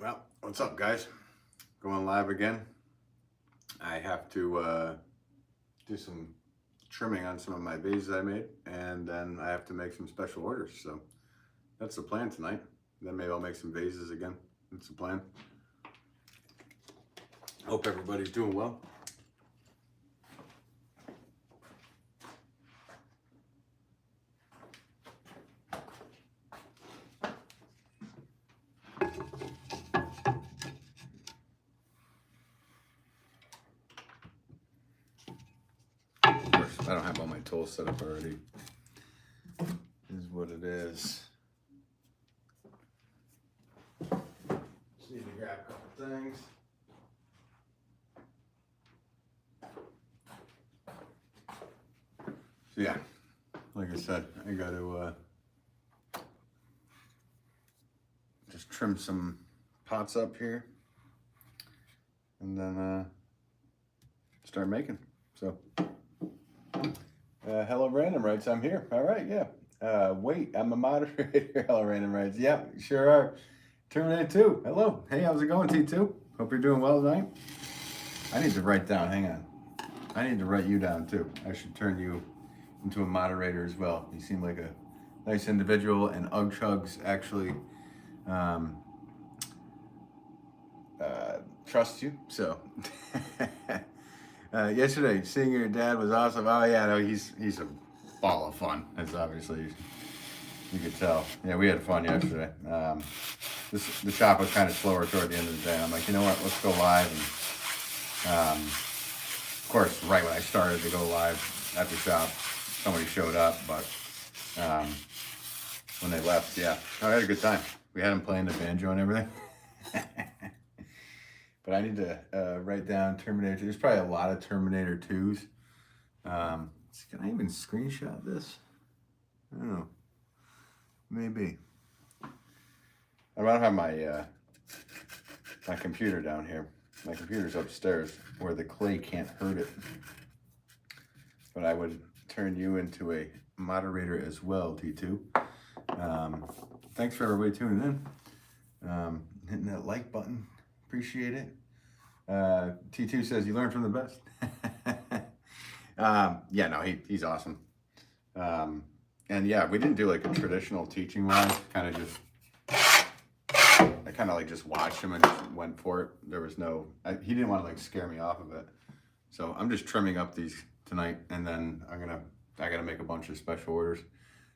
Well, what's up, guys? Going live again. I have to do some trimming on some of my vases I made, and then I have to make some special orders. So that's the plan tonight. Then maybe I'll make some vases again. That's the plan. Hope everybody's doing well. I don't have all my tools set up already. This is what it is. Just need to grab a couple things. So yeah, like I said, I got to just trim some pots up here and then start making. So. Hello Random writes, I'm here. All right, yeah. Wait, I'm a moderator. Hello Random writes, yep, sure are. Terminator 2, hello. Hey, how's it going, T2? Hope you're doing well tonight. I need to write down, hang on. I need to write you down too. I should turn you into a moderator as well. You seem like a nice individual, and Ugg Chugs actually trusts you, so. Yesterday, seeing your dad was awesome. Oh yeah, no, he's a ball of fun. As obviously you could tell. Yeah, we had fun yesterday. The shop was kind of slower toward the end of the day. And I'm like, you know what? Let's go live. And of course, right when I started to go live at the shop, somebody showed up. But when they left, yeah, I had a good time. We had him playing the banjo and everything. But I need to write down Terminator 2. There's probably a lot of Terminator 2s. Can I even screenshot this? I don't know. Maybe. I don't have my my computer down here. My computer's upstairs where the clay can't hurt it. But I would turn you into a moderator as well, T2. Thanks for everybody tuning in. Hitting that like button. Appreciate it. T2 says you learn from the best. Yeah, no, he's awesome. And yeah, we didn't do like a traditional teaching live. I kind of like just watched him and just went for it. There was no, he didn't want to like scare me off of it. So I'm just trimming up these tonight, and then I gotta make a bunch of special orders.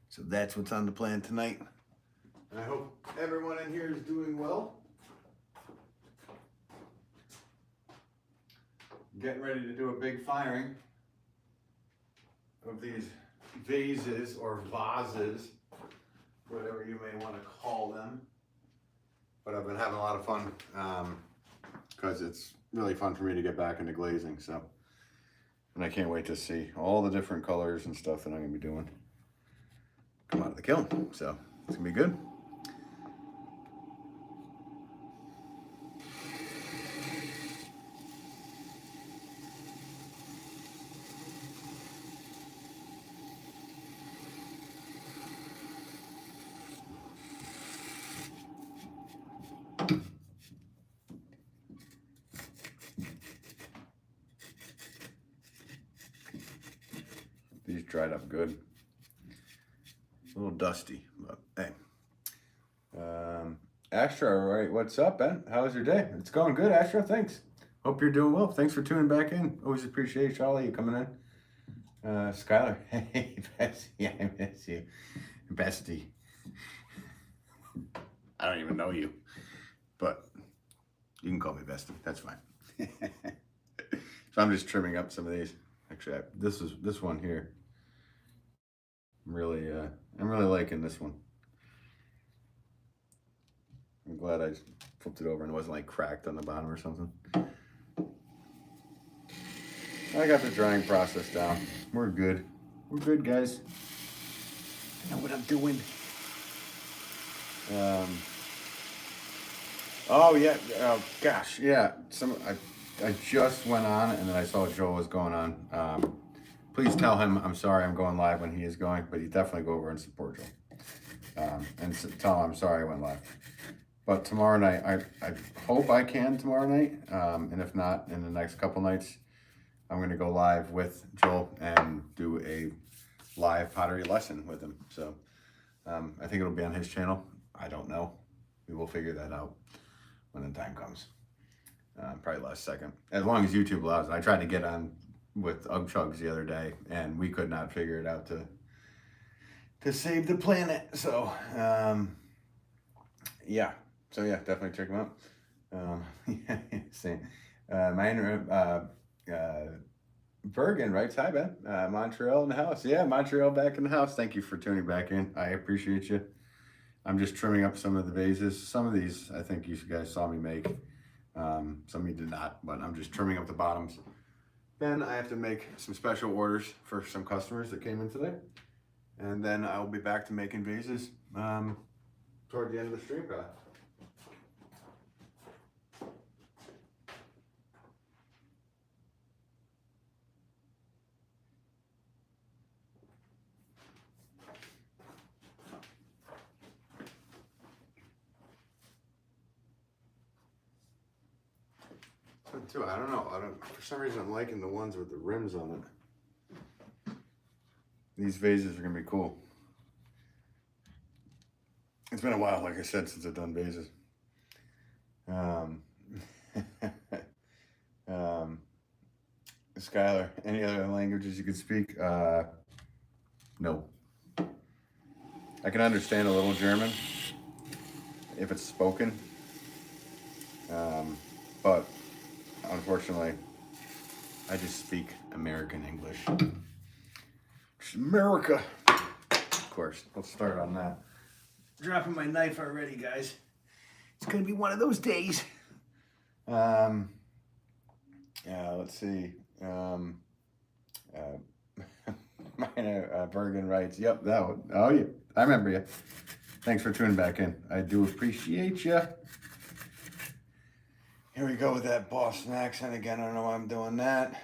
So that's what's on the plan tonight. And I hope everyone in here is doing well. Getting ready to do a big firing of these vases or vases, whatever you may want to call them. But I've been having a lot of fun because it's really fun for me to get back into glazing. So, and I can't wait to see all the different colors and stuff that I'm going to be doing come out of the kiln. So it's going to be good. These dried up good. A little dusty, but hey. Astra, all right, what's up, Ben? How's your day? It's going good, Astra, thanks. Hope you're doing well. Thanks for tuning back in. Always appreciate Charlie you coming in. Skylar, hey, Bessie, I miss you. Bestie. I don't even know you, but you can call me Bestie, that's fine. So I'm just trimming up some of these. Actually, this one here. I'm really liking this one. I'm glad I flipped it over and it wasn't like cracked on the bottom or something. I got the drying process down. We're good. We're good, guys. I know what I'm doing. Oh yeah. Oh gosh. Yeah. I just went on and then I saw Joel was going on. Please tell him I'm sorry I'm going live when he is going, but you definitely go over and support Joel. And tell him I'm sorry I went live. But tomorrow night, I hope I can tomorrow night. And if not, in the next couple nights, I'm going to go live with Joel and do a live pottery lesson with him. So I think it'll be on his channel. I don't know. We will figure that out when the time comes. Probably last second. As long as YouTube allows it. I tried to get on with Ugg Chugs the other day, and we could not figure it out to save the planet. So, yeah. So, yeah, definitely check them out. Same. Bergen, right? Hi, Ben. Montreal in the house. Yeah, Montreal back in the house. Thank you for tuning back in. I appreciate you. I'm just trimming up some of the vases. Some of these, I think you guys saw me make. Some of you did not, but I'm just trimming up the bottoms. Then I have to make some special orders for some customers that came in today. And then I'll be back to making vases toward the end of the stream, guys. Too, I don't know. For some reason, I'm liking the ones with the rims on it. These vases are gonna be cool. It's been a while, like I said, since I've done vases. Skylar, any other languages you could speak? No. I can understand a little German if it's spoken, but unfortunately, I just speak American English. It's America. Of course, let's start on that. Dropping my knife already, guys. It's gonna be one of those days. Let's see. Bergen writes, yep, that one. Oh, yeah, I remember you. Thanks for tuning back in. I do appreciate you. Here we go with that Boston accent again. I don't know why I'm doing that.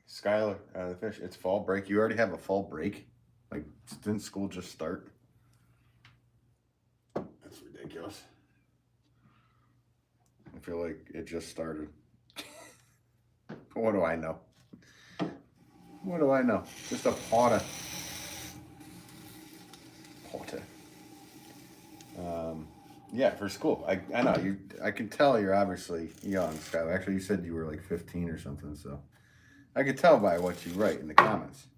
Skylar, the fish, it's fall break. You already have a fall break? Like, didn't school just start? That's ridiculous. I feel like it just started. What do I know? What do I know? Just a potter. Yeah, for school. I know you. I can tell you're obviously young, Skylar. Actually, you said you were like 15 or something, so I could tell by what you write in the comments.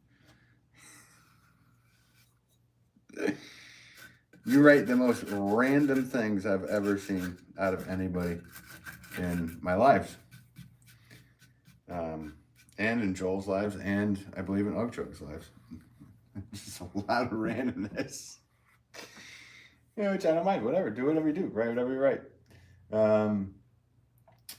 You write the most random things I've ever seen out of anybody in my lives, and in Joel's lives, and I believe in Ugchuk's lives. Just a lot of randomness. Yeah, which I don't mind. Whatever. Do whatever you do. Write whatever you write.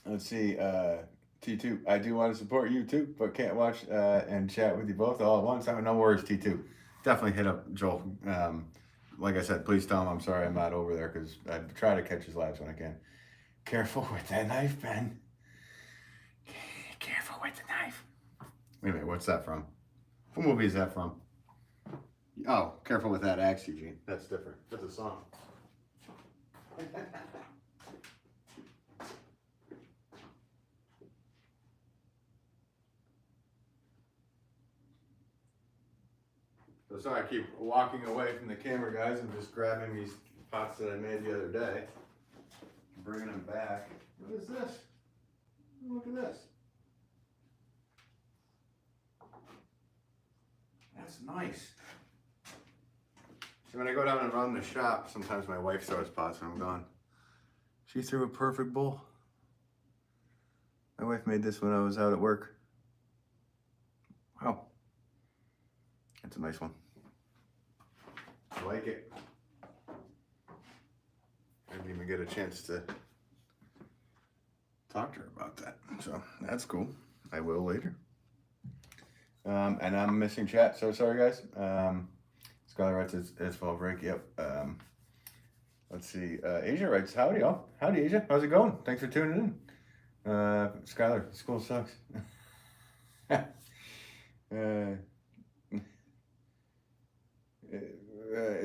Let's see. T2. I do want to support you too, but can't watch and chat with you both all at once. Oh, no worries, T2. Definitely hit up Joel. Like I said, please tell him I'm sorry I'm not over there because I try to catch his lives when I can. Careful with that knife, Ben. Careful with the knife. Wait a minute. What's that from? What movie is that from? Oh, careful with that axe, Eugene. That's different. That's a song. So sorry, I keep walking away from the camera, guys. I'm just grabbing these pots that I made the other day, bringing them back. What is this? Look at this. That's nice. So when I go down and run the shop, sometimes my wife throws pots when I'm gone. She threw a perfect bowl. My wife made this when I was out at work. Wow. That's a nice one. I like it. I didn't even get a chance to talk to her about that. So that's cool. I will later. And I'm missing chat, so sorry guys. Skylar writes it's fall break. Yep. Let's see. Asia writes, howdy y'all. Howdy Asia. How's it going? Thanks for tuning in. Skylar, school sucks.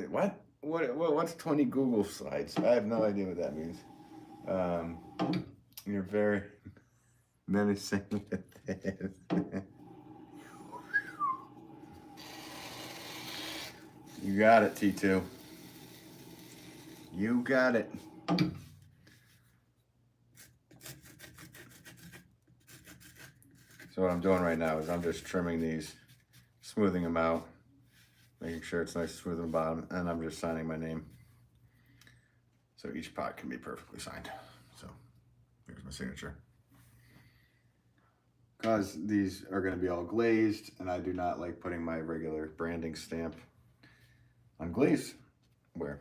What? what's 20 Google slides? I have no idea what that means. You're very menacing with this. You got it, T2. You got it. So what I'm doing right now is I'm just trimming these, smoothing them out, making sure it's nice and smooth on the bottom, and I'm just signing my name. So each pot can be perfectly signed. So here's my signature. Because these are going to be all glazed, and I do not like putting my regular branding stamp on glaze where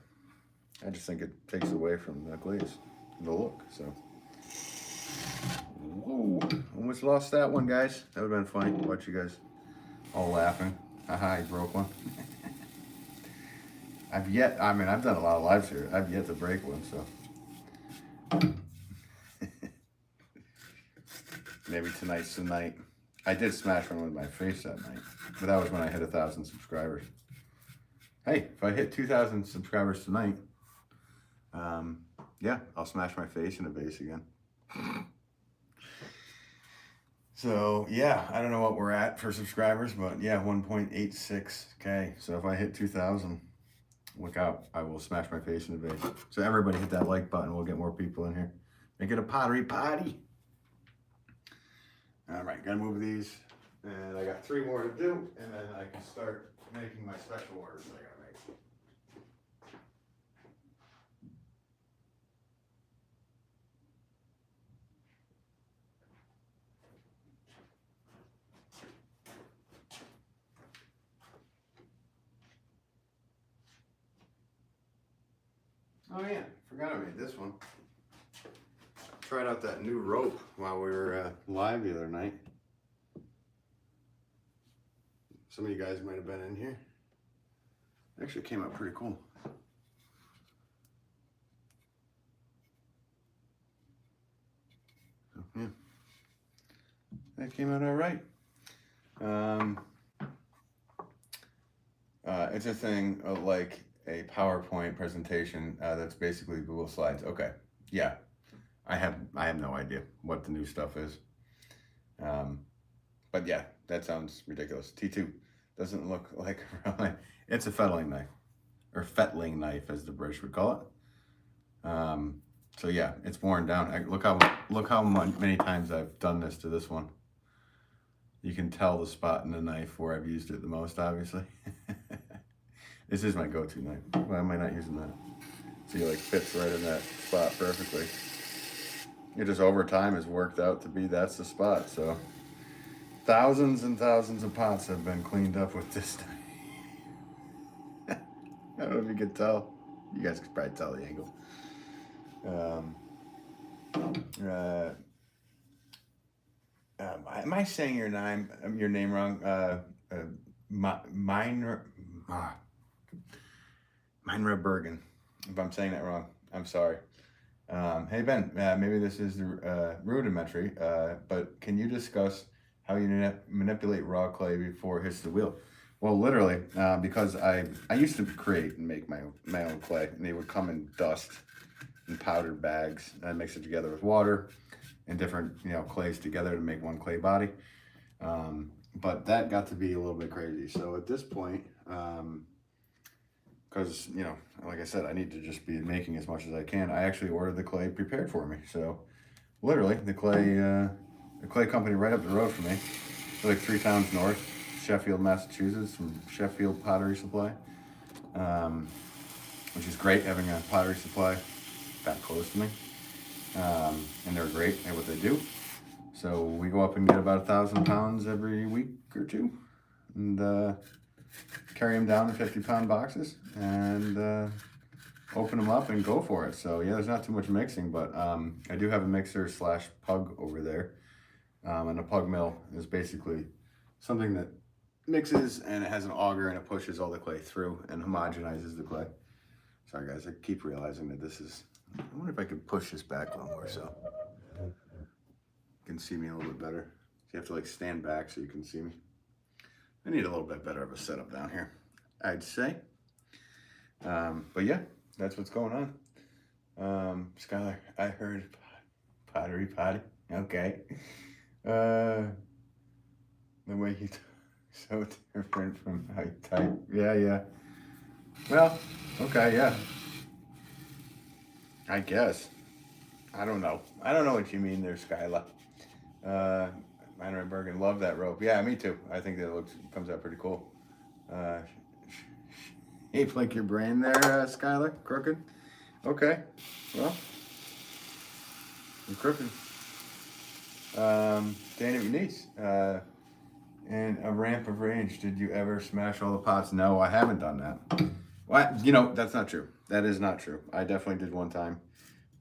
I just think it takes away from the glaze, the look. So, whoa, almost lost that one, guys. That would have been funny. Watch you guys all laughing. Haha, I broke one. I've done a lot of lives here. I've yet to break one, so. Maybe tonight's the night. I did smash one with my face that night, but that was when I hit 1,000 subscribers. Hey, if I hit 2,000 subscribers tonight, yeah, I'll smash my face in a vase again. So yeah, I don't know what we're at for subscribers, but yeah, 1.86K. So if I hit 2,000, look out, I will smash my face in a vase. So everybody hit that like button, we'll get more people in here. Make it a pottery party. All right, gotta move these, and I got 3 more to do, and then I can start making my special orders that I gotta make. Oh yeah, forgot I made this one. Tried out that new rope while we were live the other night. Some of you guys might have been in here. Actually came out pretty cool. So, yeah, that came out all right. It's a thing like a PowerPoint presentation that's basically Google Slides. Okay, yeah, I have no idea what the new stuff is. But yeah, that sounds ridiculous. T2 doesn't look like it's a fettling knife, or fettling knife as the British would call it. So yeah, it's worn down. Look how many times I've done this to this one. You can tell the spot in the knife where I've used it the most, obviously. This is my go-to knife. Why am I not using that? See, like fits right in that spot perfectly. It just over time has worked out to be that's the spot. So thousands and thousands of pots have been cleaned up with this knife. I don't know if you could tell. You guys could probably tell the angle. Am I saying your name wrong? Meinra Bergen. If I'm saying that wrong, I'm sorry. Hey Ben, maybe this is rudimentary, but can you discuss how you manipulate raw clay before it hits the wheel? Well, literally, because I used to create and make my own clay, and they would come in dust and powdered bags, and I mix it together with water and different clays together to make one clay body. But that got to be a little bit crazy. So at this point, because like I said, I need to just be making as much as I can. I actually ordered the clay prepared for me. So literally, the clay company right up the road from me, like 3 towns north, Sheffield, Massachusetts, from Sheffield Pottery Supply, which is great having a pottery supply that close to me. And they're great at what they do. So we go up and get about 1,000 pounds every week or 2, and carry them down in 50-pound boxes, and open them up and go for it. So yeah, there's not too much mixing, but I do have a mixer / pug over there, and a pug mill is basically something that mixes, and it has an auger, and it pushes all the clay through and homogenizes the clay. Sorry guys, I keep realizing that this is, I wonder if I could push this back a little more so you can see me a little bit better. So you have to like stand back so you can see me. I need a little bit better of a setup down here, I'd say. But yeah, that's what's going on. Skylar, I heard pottery. Okay. The way you talk, so different from how you type. Yeah. Well, okay, yeah. I guess. I don't know. I don't know what you mean there, Skylar. Uh, Miner Bergen, love that rope. Yeah, me too. I think that comes out pretty cool. Uh, Shaped like your brain there, Skylar. Crooked. Okay. Well, you're crooked. Danny McNeese. And a ramp of range. Did you ever smash all the pots? No, I haven't done that. What? You know, that's not true. That is not true. I definitely did one time.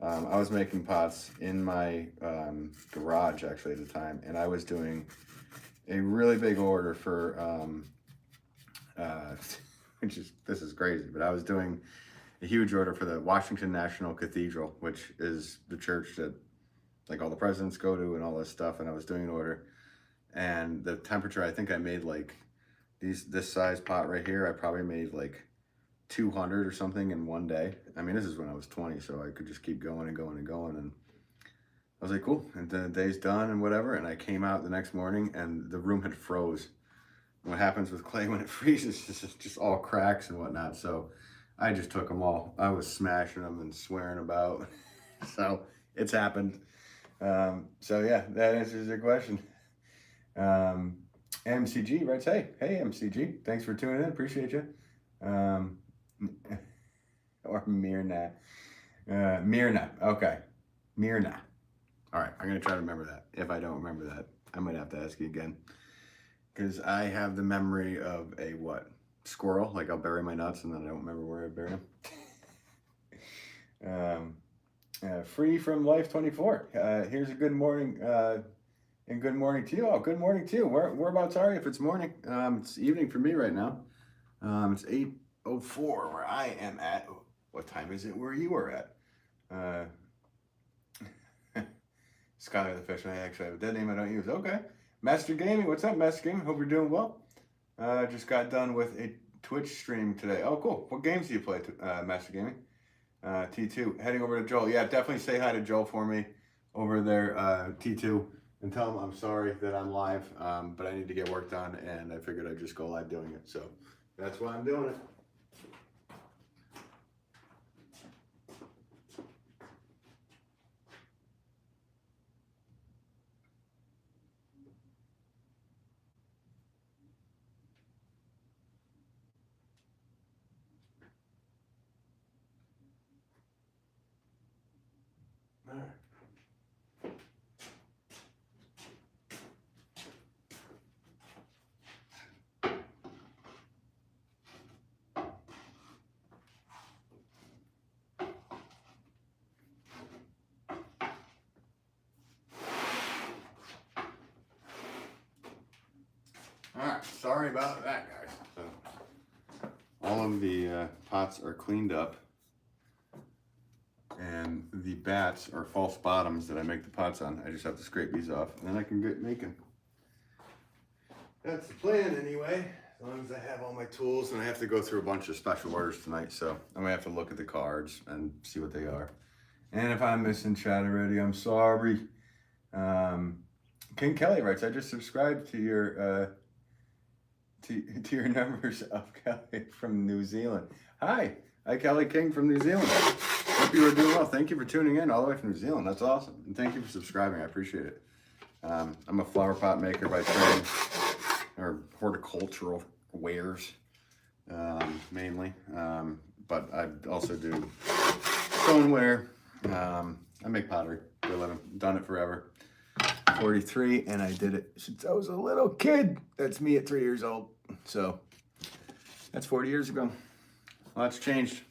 I was making pots in my garage actually at the time, and I was doing a really big order for, this is crazy, but I was doing a huge order for the Washington National Cathedral, which is the church that like all the presidents go to and all this stuff, and I was doing an order, and the temperature, I think I made like this size pot right here, I probably made like 200 or something in one day. I mean, this is when I was 20, so I could just keep going and going and going. And I was like, cool. And then the day's done and whatever. And I came out the next morning and the room had froze. And what happens with clay when it freezes is just all cracks and whatnot. So I just took them all. I was smashing them and swearing about. So it's happened. So yeah, that answers your question. MCG writes, hey MCG, thanks for tuning in. Appreciate you. Or Mirna. Mirna. Okay. Mirna. All right. I'm going to try to remember that. If I don't remember that, I might have to ask you again. Because I have the memory of a what? Squirrel. Like I'll bury my nuts and then I don't remember where I buried them. Free from Life 24. Here's a good morning. And good morning to you. Oh, good morning to you. Whereabouts are you if it's morning? It's evening for me right now. It's 8:04 where I am at. What time is it where you are at? Skylar the Fish. I actually have a dead name I don't use. Okay. Master Gaming. What's up, Master Gaming? Hope you're doing well. Just got done with a Twitch stream today. Oh, cool. What games do you play, Master Gaming? T2. Heading over to Joel. Yeah, definitely say hi to Joel for me over there, T2. And tell him I'm sorry that I'm live, but I need to get work done, and I figured I'd just go live doing it. So that's why I'm doing it. All right. All right, sorry about that, guys. So, all of the pots are cleaned up, and the bats are false bottoms that I make the pots on. I just have to scrape these off, and then I can get making. That's the plan anyway, as long as I have all my tools, and I have to go through a bunch of special orders tonight, so I'm gonna have to look at the cards and see what they are. And if I'm missing chat already, I'm sorry. King Kelly writes, I just subscribed to your to your numbers of Kelly from New Zealand. Hi, Kelly King from New Zealand. Hope you are doing well. Thank you for tuning in all the way from New Zealand. That's awesome. And thank you for subscribing. I appreciate it. I'm a flower pot maker by trade, or horticultural wares mainly. But I also do stoneware. I make pottery for a living. Done it forever. 43, and I did it since I was a little kid. That's me at 3 years old. So that's 40 years ago. Lots changed.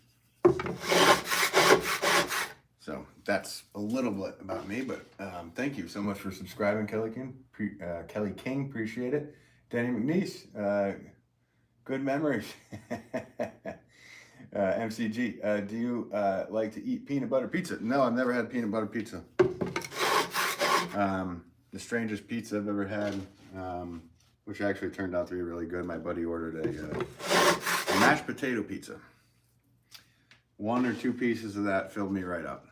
So that's a little bit about me, but thank you so much for subscribing, Kelly King. Kelly King, appreciate it. Danny McNeese, good memories. MCG, do you like to eat peanut butter pizza? No, I've never had peanut butter pizza. The strangest pizza I've ever had, which actually turned out to be really good. My buddy ordered a mashed potato pizza. 1 or 2 pieces of that filled me right up.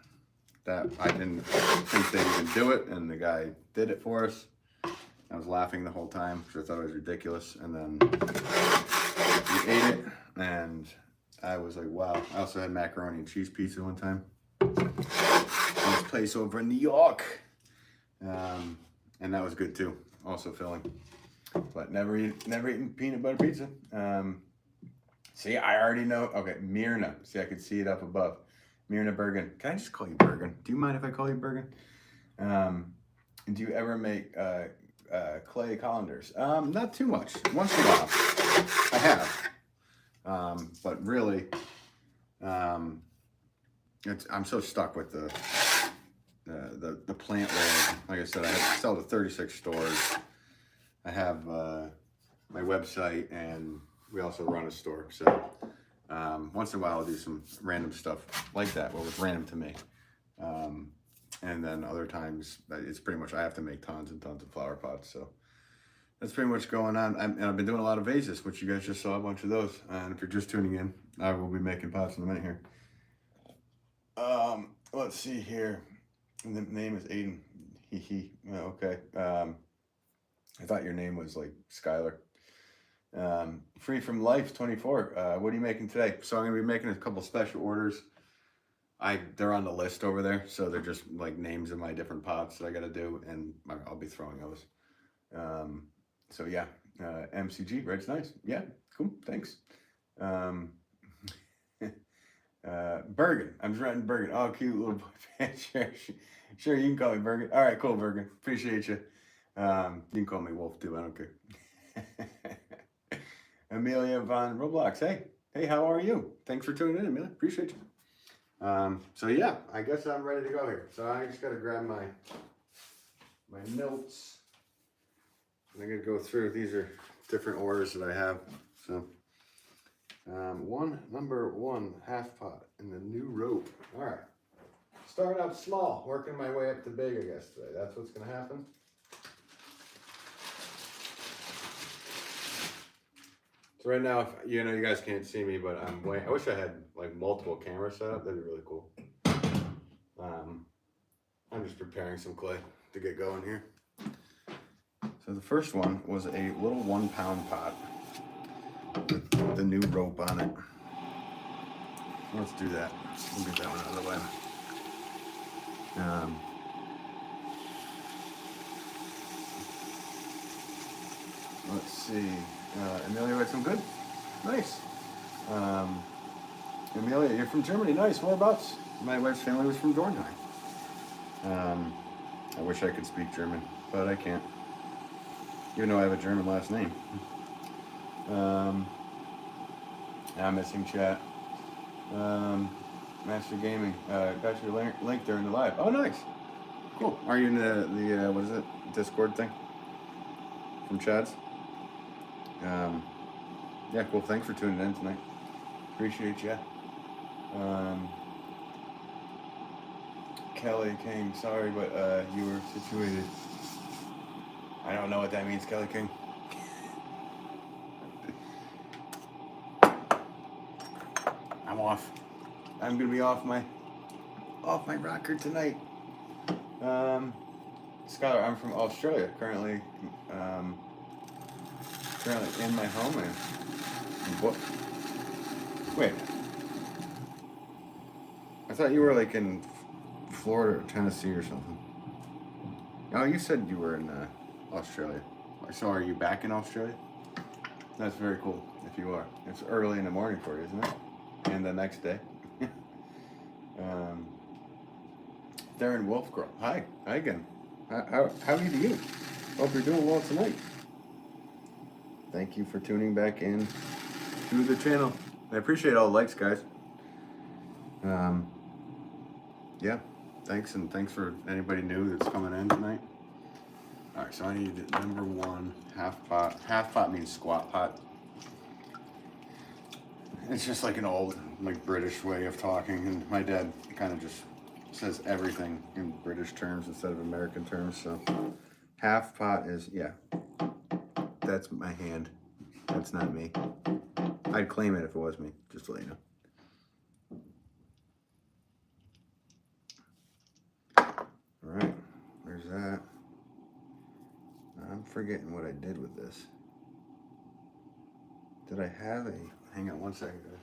That I didn't think they'd even do it, and the guy did it for us. I was laughing the whole time because I thought it was ridiculous, and then we ate it, and I was like, wow. I also had macaroni and cheese pizza one time. This place over in New York. And that was good too, also filling. But never eaten peanut butter pizza. See, I already know. Okay, Myrna. See, I could see it up above. Myrna Bergen. Can I just call you Bergen? Do you mind if I call you Bergen? Do you ever make clay colanders? Not too much. Once in a while, I have. But really, I'm so stuck with the plant roll. Like I said, I sell to 36 stores. I have my website, and we also run a store. So once in a while I'll do some random stuff like that. Well, it's random to me. And then other times it's pretty much I have to make tons and tons of flower pots. So that's pretty much going on. And I've been doing a lot of vases, which you guys just saw a bunch of those. And if you're just tuning in, I will be making pots in a minute here. Let's see here. The name is Aiden. He. Okay. I thought your name was like Skylar. Free from Life 24. What are you making today? So I'm gonna be making a couple special orders. They're on the list over there, so they're just like names of my different pots that I gotta do, and I'll be throwing those. So yeah, MCG, Red's nice. Yeah, cool. Thanks. Bergen. I'm just writing Bergen. Oh, cute little boy. Sure, you can call me Bergen. All right, cool, Bergen. Appreciate you. You can call me Wolf too. I don't care. Amelia von Roblox. Hey, how are you? Thanks for tuning in, Amelia. Appreciate you. So yeah, I guess I'm ready to go here. So I just gotta grab my notes. And I'm gonna go through. These are different orders that I have. So number one half pot in the new rope. All right. Starting out small, working my way up to big, I guess today. That's what's gonna happen. So right now, you guys can't see me, but I wish I had like multiple cameras set up. That'd be really cool. I'm just preparing some clay to get going here. So the first one was a little 1 pound pot with the new rope on it. Let's do that. We'll get that one out of the way. Let's see. Amelia had some good. Nice. Amelia, you're from Germany. Nice. Whereabouts? My wife's family was from Dornheim. I wish I could speak German, but I can't. Even though I have a German last name. I'm missing chat. Master Gaming. Got your link during the live. Oh, nice. Cool. Are you in the what is it? Discord thing? From Chad's? Yeah, cool. Thanks for tuning in tonight. Appreciate you. Kelly King, sorry, but you were situated. I don't know what that means, Kelly King. I'm off. I'm gonna be off my rocker tonight. Skylar, I'm from Australia. Currently in my homeland. What? Wait. I thought you were like in Florida or Tennessee or something. Oh, you said you were in Australia. So are you back in Australia? That's very cool if you are. It's early in the morning for you, isn't it? And the next day. They're in Wolff Grove. Hi again. How are you? Hope you're doing well tonight. Thank you for tuning back in to the channel. I appreciate all the likes, guys. Yeah, thanks, and thanks for anybody new that's coming in tonight. All right, so I need number one, half pot. Half pot means squat pot. It's just like an old, like British way of talking, and my dad kind of just says everything in British terms instead of American terms. So half pot is, yeah, that's my hand. That's not me. I'd claim it if it was me, just to let you know. that? I'm forgetting what I did with this. Did I have a... Hang on one second, guys.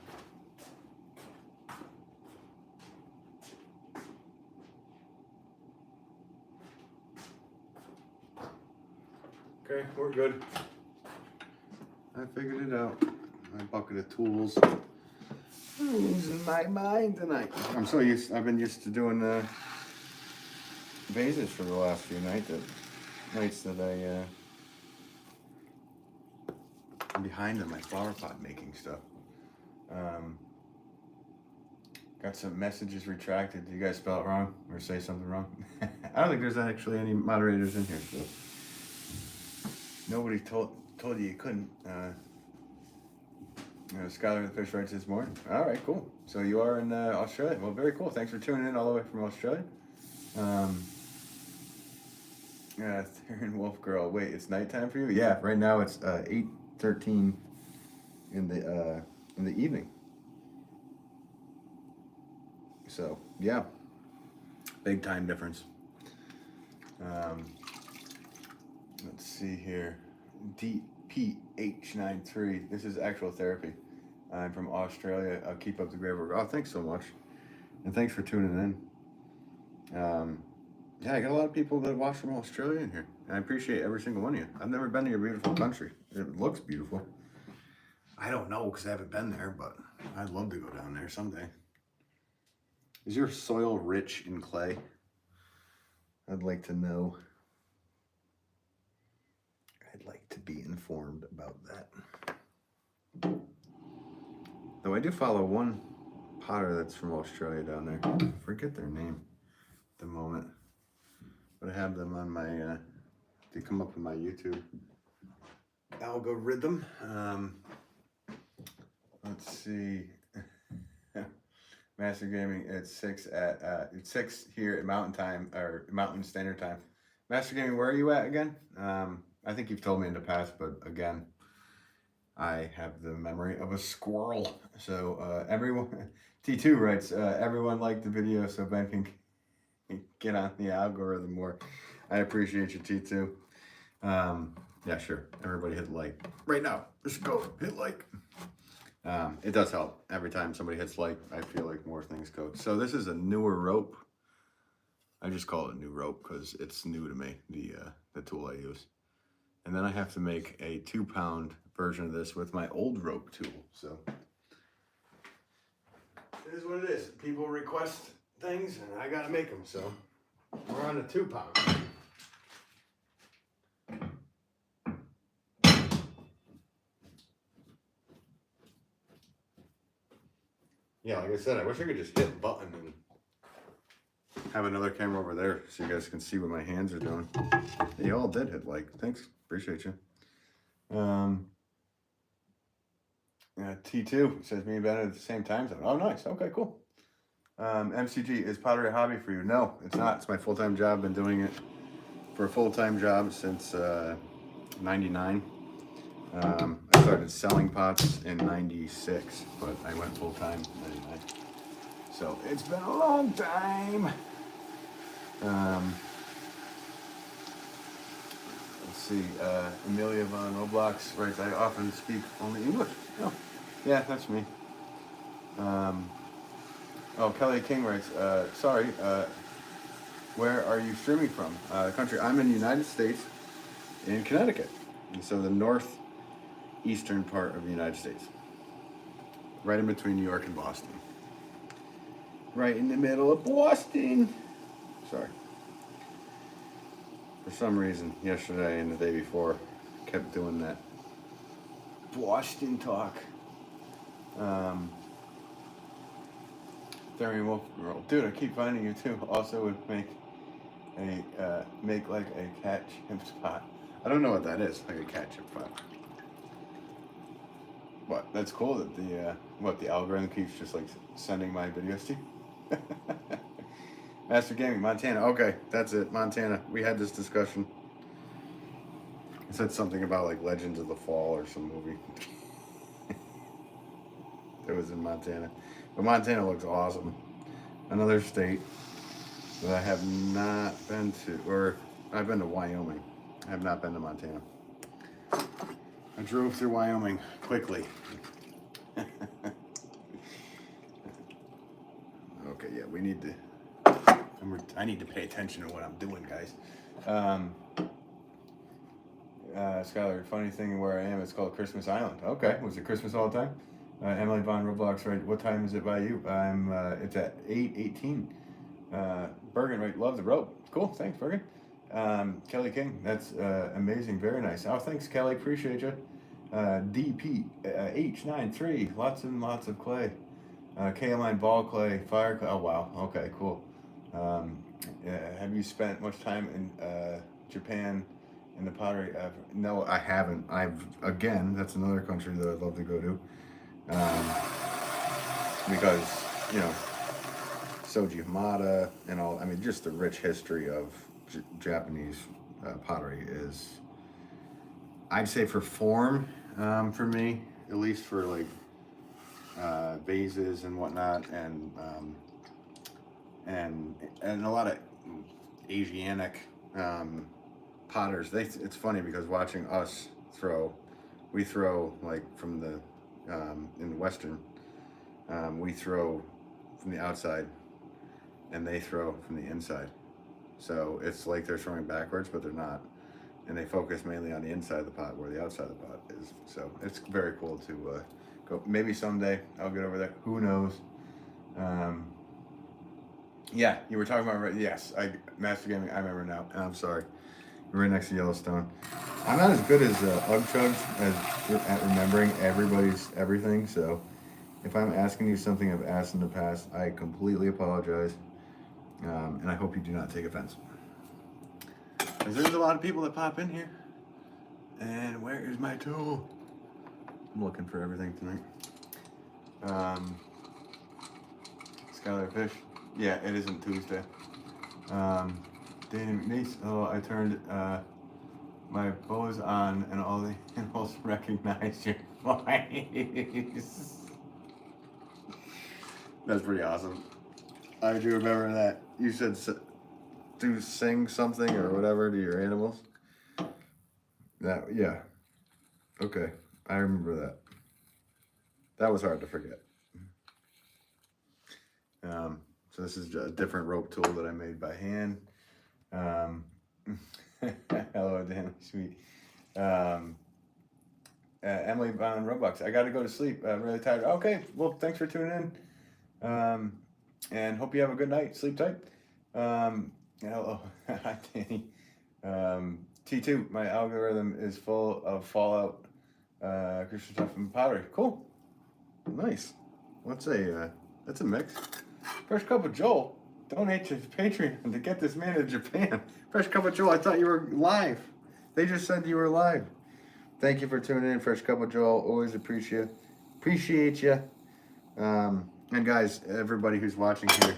Okay, we're good. I figured it out. My bucket of tools. I'm losing my mind tonight. I've been used to doing vases for the last few nights that I'm behind on my flower pot making stuff. Got some messages retracted. Did you guys spell it wrong or say something wrong? I don't think there's actually any moderators in here, so nobody told you couldn't. Skylar the Fish writes this morning. All right, cool. So you are in Australia. Well, very cool. Thanks for tuning in all the way from Australia. Theron Wolf Girl. Wait, it's nighttime for you? Yeah, right now it's 8:13 in the evening. So yeah, big time difference. Let's see here. DPH93. This is actual therapy. I'm from Australia. I'll keep up the great work. Oh, thanks so much, and thanks for tuning in. Yeah, I got a lot of people that watch from Australia in here. And I appreciate every single one of you. I've never been to your beautiful country. It looks beautiful. I don't know because I haven't been there, but I'd love to go down there someday. Is your soil rich in clay? I'd like to know. I'd like to be informed about that. Though I do follow one potter that's from Australia down there. I forget their name at the moment. But I have them on my, they come up in my YouTube algorithm. Let's see. Master Gaming at 6 here at Mountain Time, or Mountain Standard Time. Master Gaming, where are you at again? I think you've told me in the past, but again, I have the memory of a squirrel. So everyone, T2 writes, everyone liked the video so Ben can get on the algorithm more. I appreciate you, T2. Yeah, sure. Everybody hit like. Right now, let's go. Hit like. It does help. Every time somebody hits like, I feel like more things go. So this is a newer rope. I just call it a new rope because it's new to me, the tool I use. And then I have to make a 2-pound version of this with my old rope tool. So it is what it is. People request things and I gotta make them. So we're on a 2-pound. Yeah, like I said, I wish I could just hit a button and have another camera over there so you guys can see what my hands are doing. They all did hit like. Thanks. Appreciate you. T2 says me and Ben at the same time zone. Oh, nice. Okay, cool. MCG, is pottery a hobby for you? No, it's not. It's my full-time job. Been doing it for a full-time job since 99. I started selling pots in 96, but I went full-time in 99. So it's been a long time. Let's see, Amelia von Roblox writes, I often speak only English. Oh, yeah, that's me. Kelly King writes, sorry, where are you streaming from? The country. I'm in the United States, in Connecticut. And so the northeastern part of the United States. Right in between New York and Boston. Right in the middle of Boston. Sorry. For some reason, yesterday and the day before, I kept doing that Boston talk. Theron Wolf Girl. Dude, I keep finding you too. Also would make like a cat chip pot. I don't know what that is, like a cat chip pot. But that's cool that the algorithm keeps just like sending my videos to you. Master Gaming, Montana. Okay, that's it, Montana. We had this discussion. I said something about like Legends of the Fall or some movie. It was in Montana. But Montana looks awesome. Another state that I have not been to, or I've been to Wyoming. I have not been to Montana. I drove through Wyoming quickly. Okay, yeah, we need to. I need to pay attention to what I'm doing, guys. Skylar, funny thing where I am, it's called Christmas Island. Okay, was it Christmas all the time? Emily Von Roblox, right? What time is it by you? It's at 8:18. Bergen, right? Love the rope. Cool, thanks, Bergen. Kelly King, that's amazing, very nice. Oh, thanks, Kelly, appreciate you. DP H93, lots and lots of clay. Kaolin ball clay, fire clay. Oh wow, okay, cool. Have you spent much time in Japan in the pottery? No, I haven't. Again, that's another country that I'd love to go to. Because, you know, Soji Hamada and all, I mean, just the rich history of Japanese pottery is, I'd say for form, for me, at least for like vases and whatnot, and a lot of Asiatic potters. It's funny because watching us we throw like from the in the Western, we throw from the outside, and they throw from the inside. So it's like they're throwing backwards, but they're not. And they focus mainly on the inside of the pot where the outside of the pot is. So it's very cool to go. Maybe someday I'll get over there. Who knows? Yeah, you were talking about, yes, Master Gaming, I remember now. And I'm sorry. We're right next to Yellowstone. I'm not as good as Ugchugs at remembering everybody's everything. So if I'm asking you something I've asked in the past, I completely apologize. And I hope you do not take offense. Because there's a lot of people that pop in here. And where is my tool? I'm looking for everything tonight. Skylar Fish. Yeah, it isn't Tuesday. Danny McNeese. Oh, I turned my bows on and all the animals recognized your voice. That's pretty awesome. I do remember that. You said to sing something or whatever to your animals. Yeah. Okay, I remember that. That was hard to forget. So this is a different rope tool that I made by hand. Hello, Dan, sweet. Emily Von Robux. I got to go to sleep. I'm really tired. Okay, well, thanks for tuning in. And hope you have a good night. Sleep tight. Hello, hi, Danny. T2, my algorithm is full of Fallout, Christian stuff and pottery. Cool. Nice. That's a mix. First Cup of Joel. Donate to Patreon to get this man to Japan. Fresh Cup of Joel, I thought you were live. They just said you were live. Thank you for tuning in, Fresh Cup of Joel. Always appreciate you. And guys, everybody who's watching here,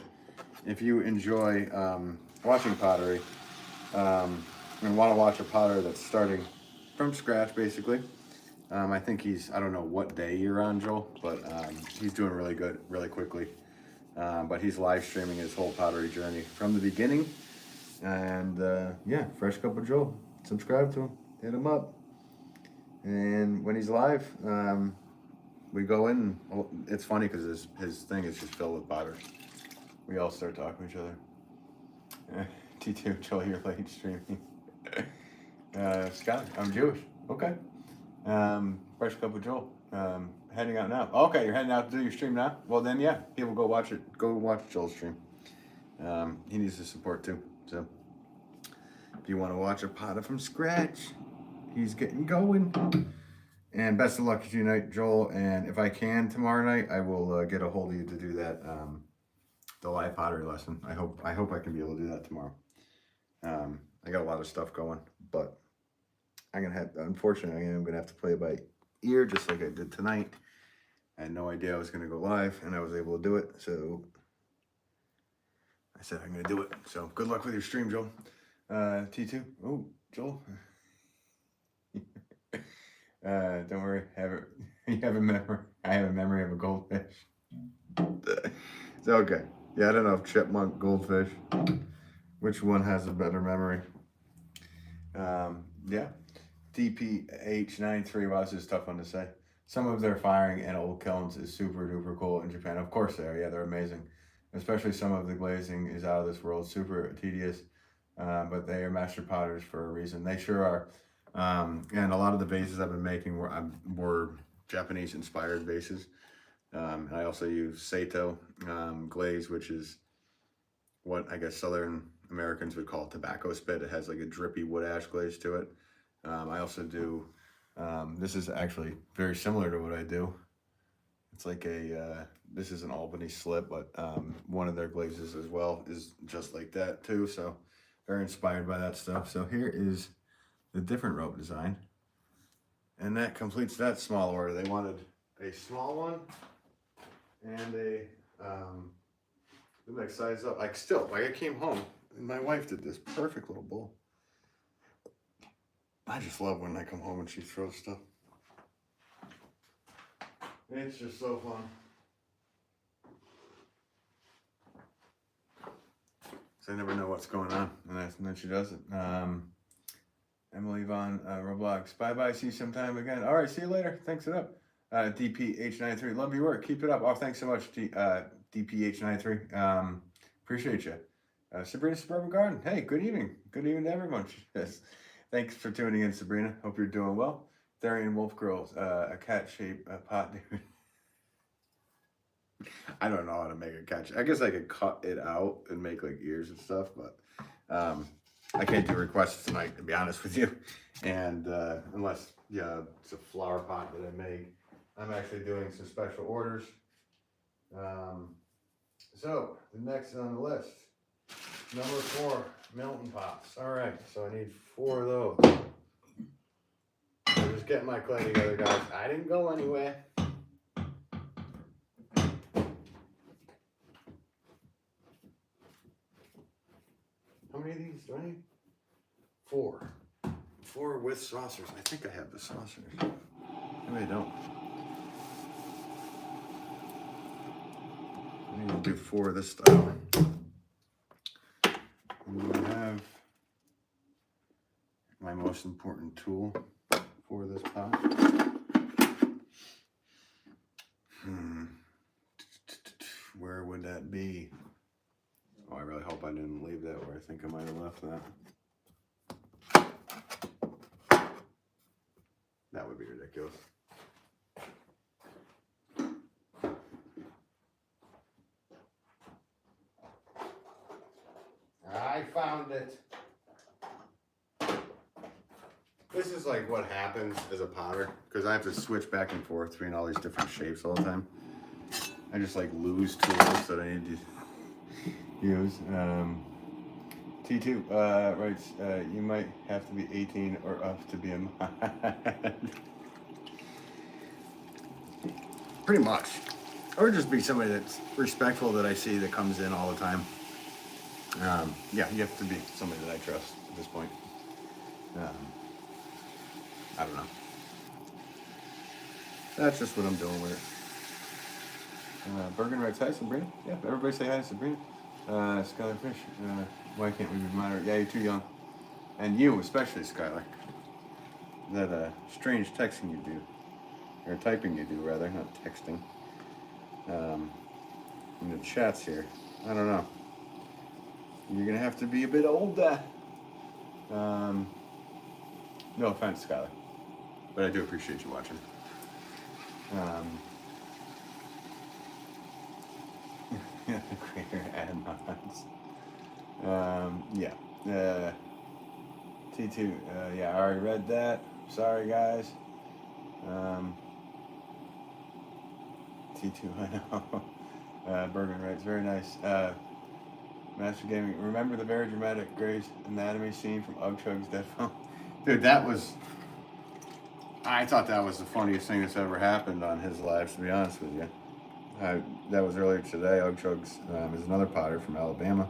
if you enjoy watching pottery and want to watch a potter that's starting from scratch, basically, I think I don't know what day you're on, Joel, but he's doing really good, really quickly. But he's live streaming his whole pottery journey from the beginning. And yeah, Fresh Cup of Joel. Subscribe to him. Hit him up. And when he's live, we go in. It's funny because his thing is just filled with potters. We all start talking to each other. T2, Joel, you're late streaming. Scott, I'm Jewish. Okay. Fresh Cup of Joel. Heading out now. Okay, you're heading out to do your stream now? Well then, yeah, people go watch it. Go watch Joel's stream. He needs the support too. So if you want to watch a potter from scratch, he's getting going. And best of luck to you tonight, Joel. And if I can tomorrow night, I will get a hold of you to do that, the live pottery lesson. I hope I can be able to do that tomorrow. I got a lot of stuff going, but unfortunately, I'm gonna have to play it by ear just like I did tonight. I had no idea I was gonna go live, and I was able to do it. So I said I'm gonna do it. So good luck with your stream, Joel. T2. Oh, Joel. Don't worry. You have a memory. I have a memory of a goldfish. It's okay. Yeah, I don't know if chipmunk, goldfish, which one has a better memory. Yeah, DPH93. Wow, this is a tough one to say. Some of their firing and old kilns is super duper cool in Japan. Of course they are. Yeah, they're amazing. Especially some of the glazing is out of this world. Super tedious, but they are master potters for a reason. They sure are. And a lot of the vases I've been making were Japanese inspired vases. And I also use Sato glaze, which is what I guess Southern Americans would call tobacco spit. It has like a drippy wood ash glaze to it. I also do, this is actually very similar to what I do. It's like this is an Albany slip, but one of their glazes as well is just like that too. So very inspired by that stuff. So here is the different rope design. And that completes that small order. They wanted a small one and a, the next size up. I came home and my wife did this perfect little bowl. I just love when I come home and she throws stuff. It's just so fun. So I never know what's going on, and then she does it. Emily Von Roblox. Bye-bye, see you sometime again. All right, see you later. Thanks it up. DPH93, love your work. Keep it up. Oh, thanks so much, DPH93. Appreciate you. Sabrina Suburban Garden. Hey, good evening. Good evening to everyone. Yes. Thanks for tuning in, Sabrina. Hope you're doing well. Darian Wolff Girls, a cat-shaped pot, dude. I don't know how to make a cat. I guess I could cut it out and make like ears and stuff, but I can't do requests tonight, to be honest with you. And unless, yeah, it's a flower pot that I make. I'm actually doing some special orders. So the next on the list, number 4, Milton pots. All right, so I need 4 of those. I'm just getting my clay together, guys. I didn't go anywhere. How many of these do I need? 4. 4 with saucers. I think I have the saucers. Maybe I don't. I think we'll do 4 of this style. And I have my most important tool for this pot. Where would that be? Oh, I really hope I didn't leave that where I think I might have left that. That would be ridiculous. I found it. This is like what happens as a potter, because I have to switch back and forth between all these different shapes all the time. I just like lose tools that I need to use. T2 writes, you might have to be 18 or up to be a mod. Pretty much. Or just be somebody that's respectful that I see that comes in all the time. Yeah, you have to be somebody that I trust at this point. I don't know. That's just what I'm doing with it. Bergen writes, hi Sabrina. Yeah, everybody say hi to Sabrina. Skylar Fish, why can't we be moderate? Yeah, you're too young. And you, especially, Skylar. That strange texting you do. Or typing you do, rather, not texting. In the chats here. I don't know. You're going to have to be a bit older. No offense, Skylar. But I do appreciate you watching. Creator add mods. Yeah. T2. Yeah, I already read that. Sorry, guys. T2, I know. Bergen writes, very nice. Master Gaming, remember the very dramatic Grey's Anatomy scene from Ugchug's Dead Phone? Dude, that was... I thought that was the funniest thing that's ever happened on his lives, to be honest with you. That was earlier today. Ugchug's is another potter from Alabama.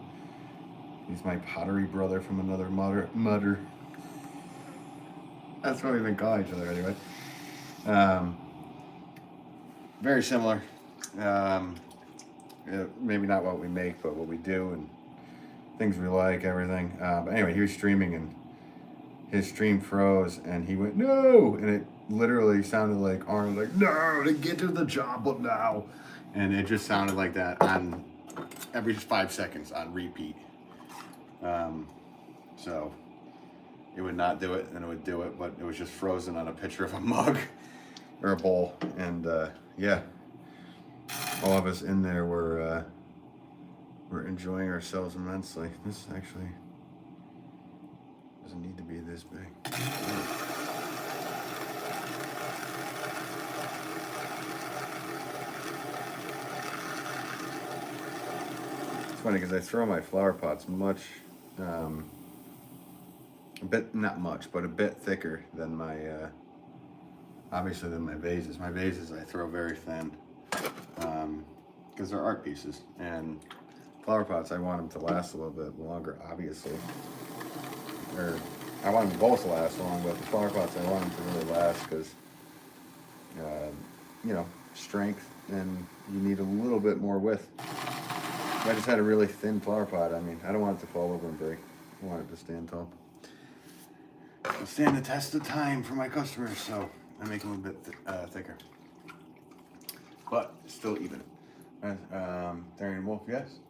He's my pottery brother from another mudder. That's what we've been calling each other anyway. Very similar. Maybe not what we make, but what we do and things we like, everything. But anyway, he was streaming and his stream froze and he went, no! And it literally sounded like Arn, like, no, to get to the job now. And it just sounded like that on every 5 seconds on repeat. So it would not do it, and it would do it, but it was just frozen on a picture of a mug or a bowl. And yeah, all of us in there were enjoying ourselves immensely. This actually doesn't need to be this big. It's funny because I throw my flower pots much, a bit, not much, but a bit thicker than my, obviously than my vases. My vases I throw very thin because they're art pieces. And flower pots, I want them to last a little bit longer, obviously. Or I want them both to last long, but the flower pots I want them to really last because, you know, strength, and you need a little bit more width. If I just had a really thin flower pot, I mean, I don't want it to fall over and break. I want it to stand tall. It'll stand the test of time for my customers, so I make them a bit thicker. But still even. Darren Wolff, yes.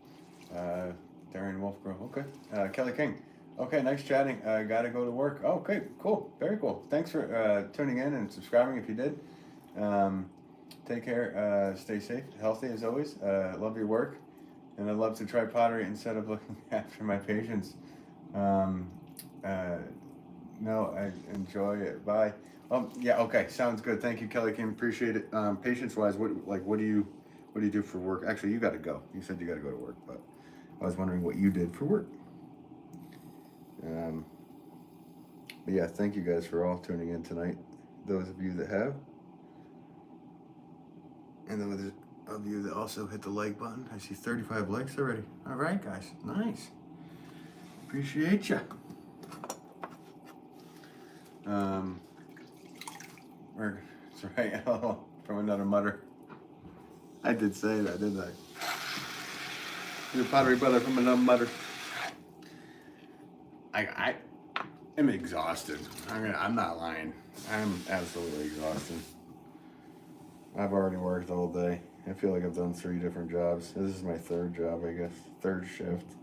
Darren Wolff Grove, okay. Kelly King, okay, nice chatting. Gotta go to work. Oh, okay, cool, very cool. Thanks for tuning in and subscribing if you did. Take care, stay safe, healthy as always. Love your work, and I'd love to try pottery instead of looking after my patients. No, I enjoy it. Bye. Yeah, okay, sounds good. Thank you, Kelly King. Appreciate it. Patience-wise, what do you do for work? Actually, you got to go. You said you got to go to work, but I was wondering what you did for work. But yeah, thank you guys for all tuning in tonight. Those of you that have, and those of you that also hit the like button. I see 35 likes already. All right, guys, nice. Appreciate ya. That's right. Oh, from another mutter. I did say that, didn't I? Your pottery brother from another mutter. I am exhausted. I'm not lying. I'm absolutely exhausted. I've already worked all day. I feel like I've done 3 different jobs. This is my 3rd job, I guess. 3rd shift.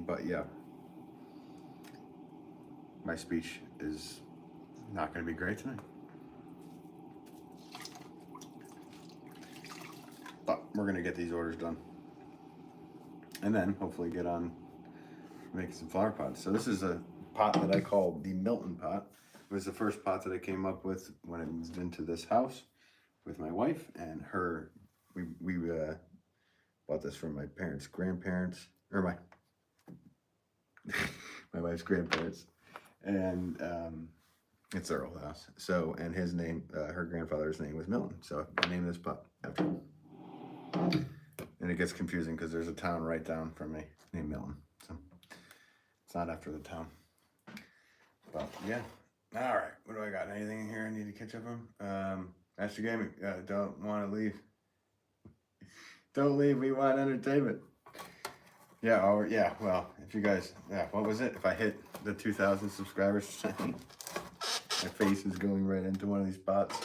But yeah. My speech is not going to be great tonight. But we're going to get these orders done. And then hopefully get on making some flower pots. So this is a pot that I call the Milton pot. It was the first pot that I came up with when I moved into this house with my wife and her. We bought this from my parents' grandparents, or my wife's grandparents. And it's their old house. So, and his name, her grandfather's name was Milton. So I named this pot after him. And it gets confusing because there's a town right down from me named Milton. So it's not after the town. But yeah. All right. What do I got? Anything in here I need to catch up on? Master Gaming, don't want to leave. Don't leave. We want entertainment. Yeah, yeah, well, if you guys, yeah, what was it? If I hit the 2,000 subscribers, my face is going right into one of these pots.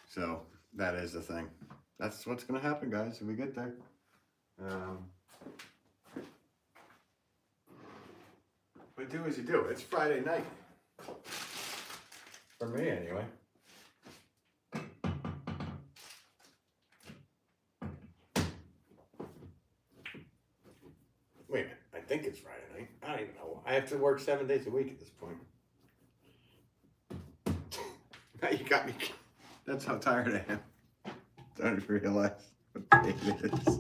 So that is the thing. That's what's going to happen, guys, if we get there. But do as you do. It's Friday night. For me, anyway. Wait a minute, I think it's Friday night. I don't even know. I have to work 7 days a week at this point. Now you got me. That's how tired I am. Don't realize what day it is.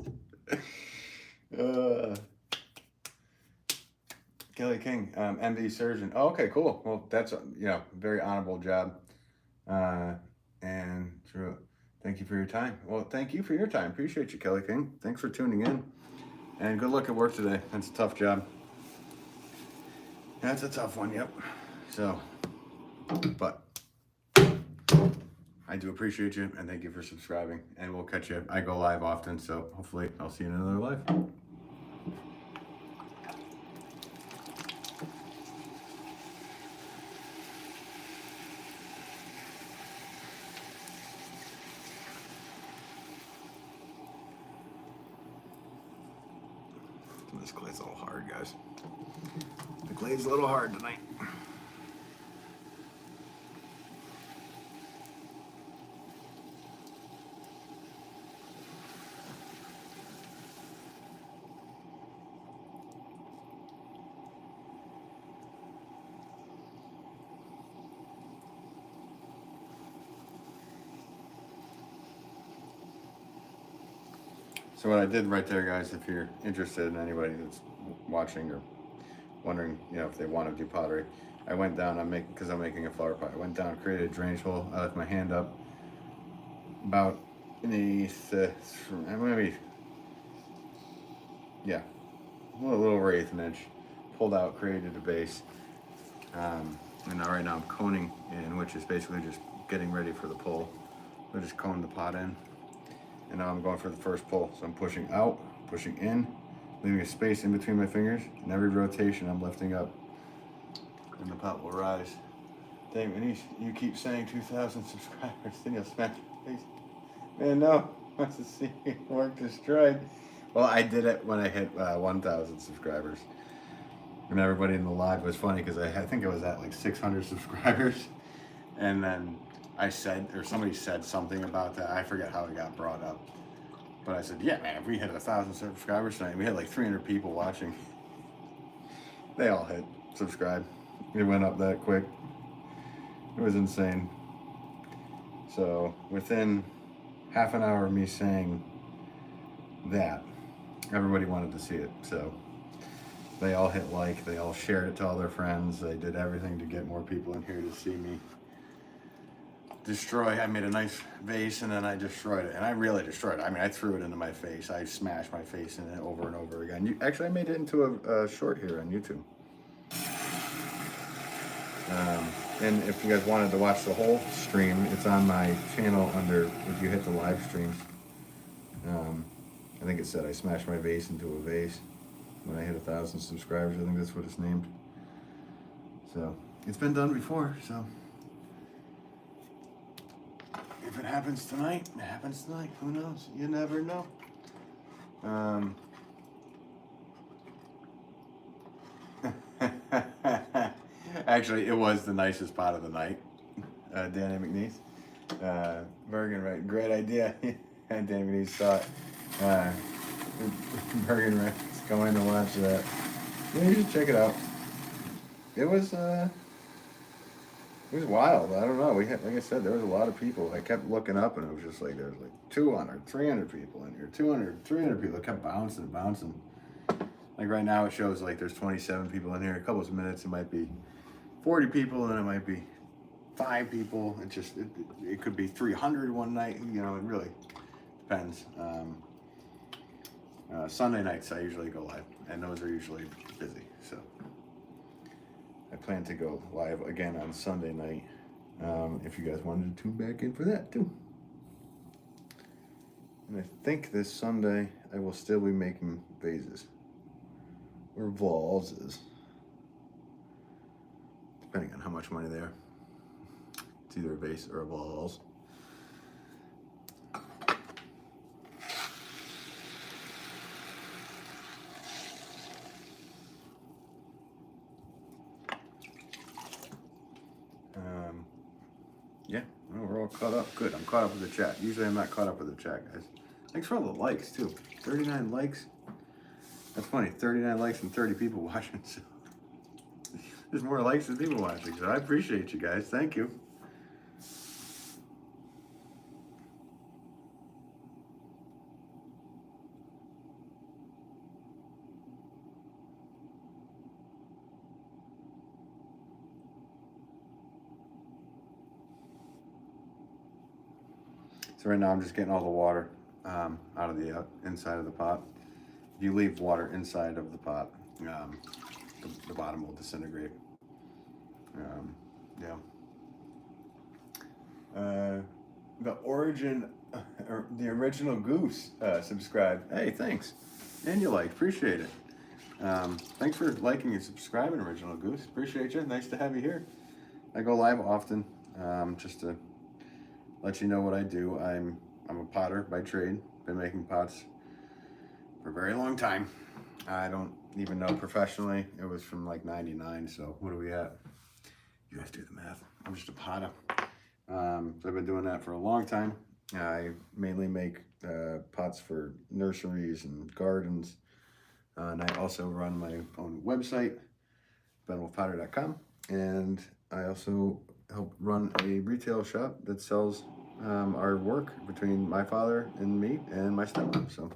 Kelly King, MD surgeon. Oh, okay, cool. Well, that's a very honorable job. And Drew, thank you for your time. Well, thank you for your time. Appreciate you, Kelly King. Thanks for tuning in. And good luck at work today. That's a tough job. That's a tough one, yep. So, but I do appreciate you, and thank you for subscribing. And we'll catch you. I go live often, so hopefully I'll see you in another live. This clay's a little hard, guys. The clay's a little hard tonight. So what I did right there, guys, if you're interested in anybody that's watching or wondering, you know, if they want to do pottery, I went down, because I'm making a flower pot. I went down, created a drainage hole. I left my hand up about maybe, yeah, a little over 1/8 inch. Pulled out, created a base. And now right now I'm coning in, which is basically just getting ready for the pull. I just coned the pot in. And now I'm going for the first pull. So I'm pushing out, pushing in, leaving a space in between my fingers. And every rotation I'm lifting up. And the pot will rise. Dang, Manish, you keep saying 2,000 subscribers, then you'll smash your face. Man, no. Wants to see work destroyed. Well, I did it when I hit 1,000 subscribers. And everybody in the live was funny because I think I was at like 600 subscribers. And then I said, or somebody said something about that. I forget how it got brought up. But I said, yeah, man, if we hit 1,000 subscribers tonight, we had like 300 people watching. They all hit subscribe. It went up that quick. It was insane. So within half an hour of me saying that, everybody wanted to see it. So they all hit like, they all shared it to all their friends. They did everything to get more people in here to see me destroy. I made a nice vase and then I destroyed it, and I really destroyed it. I mean, I threw it into my face. I smashed my face in it over and over again. Actually, I made it into a short here on YouTube. And if you guys wanted to watch the whole stream, it's on my channel under, if you hit the live streams. I think it said I smashed my vase into a vase when I hit 1,000 subscribers. I think that's what it's named. So it's been done before, so if it happens tonight, it happens tonight. Who knows? You never know. Actually, it was the nicest pot of the night. Danny McNeese. Bergen, right? Great idea. And Danny McNeese saw it. Bergen, right? Let's go in and watch that. Yeah, you should check it out. It was wild. I don't know. We had, like I said, there was a lot of people. I kept looking up and it was just like, there was like 200, 300 people in here. 200, 300 people. It kept bouncing and bouncing. Like right now it shows like there's 27 people in here. A couple of minutes it might be 40 people and it might be 5 people. It just, it could be 300 one night. You know, it really depends. Sunday nights I usually go live and those are usually busy. So I plan to go live again on Sunday night, if you guys wanted to tune back in for that too. And I think this Sunday I will still be making vases or vases, depending on how much money they are. It's either a vase or a vase. Yeah, well, we're all caught up. Good, I'm caught up with the chat. Usually I'm not caught up with the chat, guys. Thanks for all the likes, too. 39 likes. That's funny, 39 likes and 30 people watching. So there's more likes than people watching, so I appreciate you guys. Thank you. So right now I'm just getting all the water out of the inside of the pot. If you leave water inside of the pot, the bottom will disintegrate. Yeah. The original goose subscribed. Hey, thanks. And you liked, appreciate it. Thanks for liking and subscribing, Original Goose. Appreciate you. Nice to have you here. I go live often, just to let you know what I do. I'm a potter by trade. Been making pots for a very long time. I don't even know professionally. It was from like 99, so what are we at? You guys do the math. I'm just a potter. So I've been doing that for a long time. I mainly make pots for nurseries and gardens. And I also run my own website, benwolfpottery.com. And I also help run a retail shop that sells our work between my father and me and my stepmom. So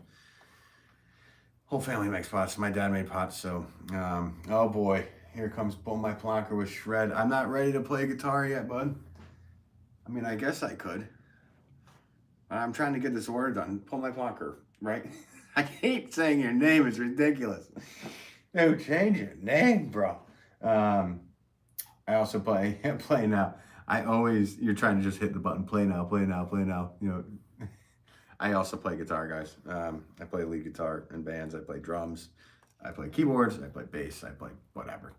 whole family makes pots. My dad made pots. So, oh boy, here comes Pull My Plonker with shred. I'm not ready to play guitar yet, bud. I mean, I guess I could. I'm trying to get this order done. Pull My Plonker, right? I hate saying your name. It's ridiculous. Dude, change your name, bro. I also play now. You're trying to just hit the button, play now, play now, play now. You know, I also play guitar, guys. I play lead guitar in bands. I play drums. I play keyboards. I play bass. I play whatever.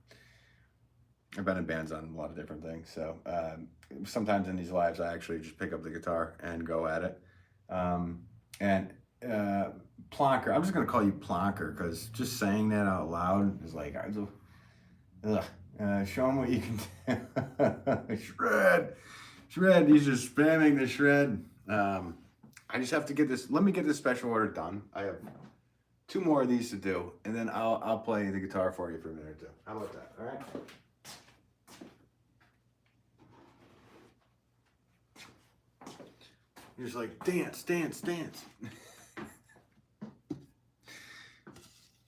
I've been in bands on a lot of different things. So sometimes in these lives, I actually just pick up the guitar and go at it. Plonker, I'm just going to call you Plonker because just saying that out loud is like, ugh. Show them what you can do. Shred. He's just spamming the shred. I just have to get this. Let me get this special order done. I have 2 more of these to do, and then I'll play the guitar for you for a minute or 2. How about that? All right. You're just like dance.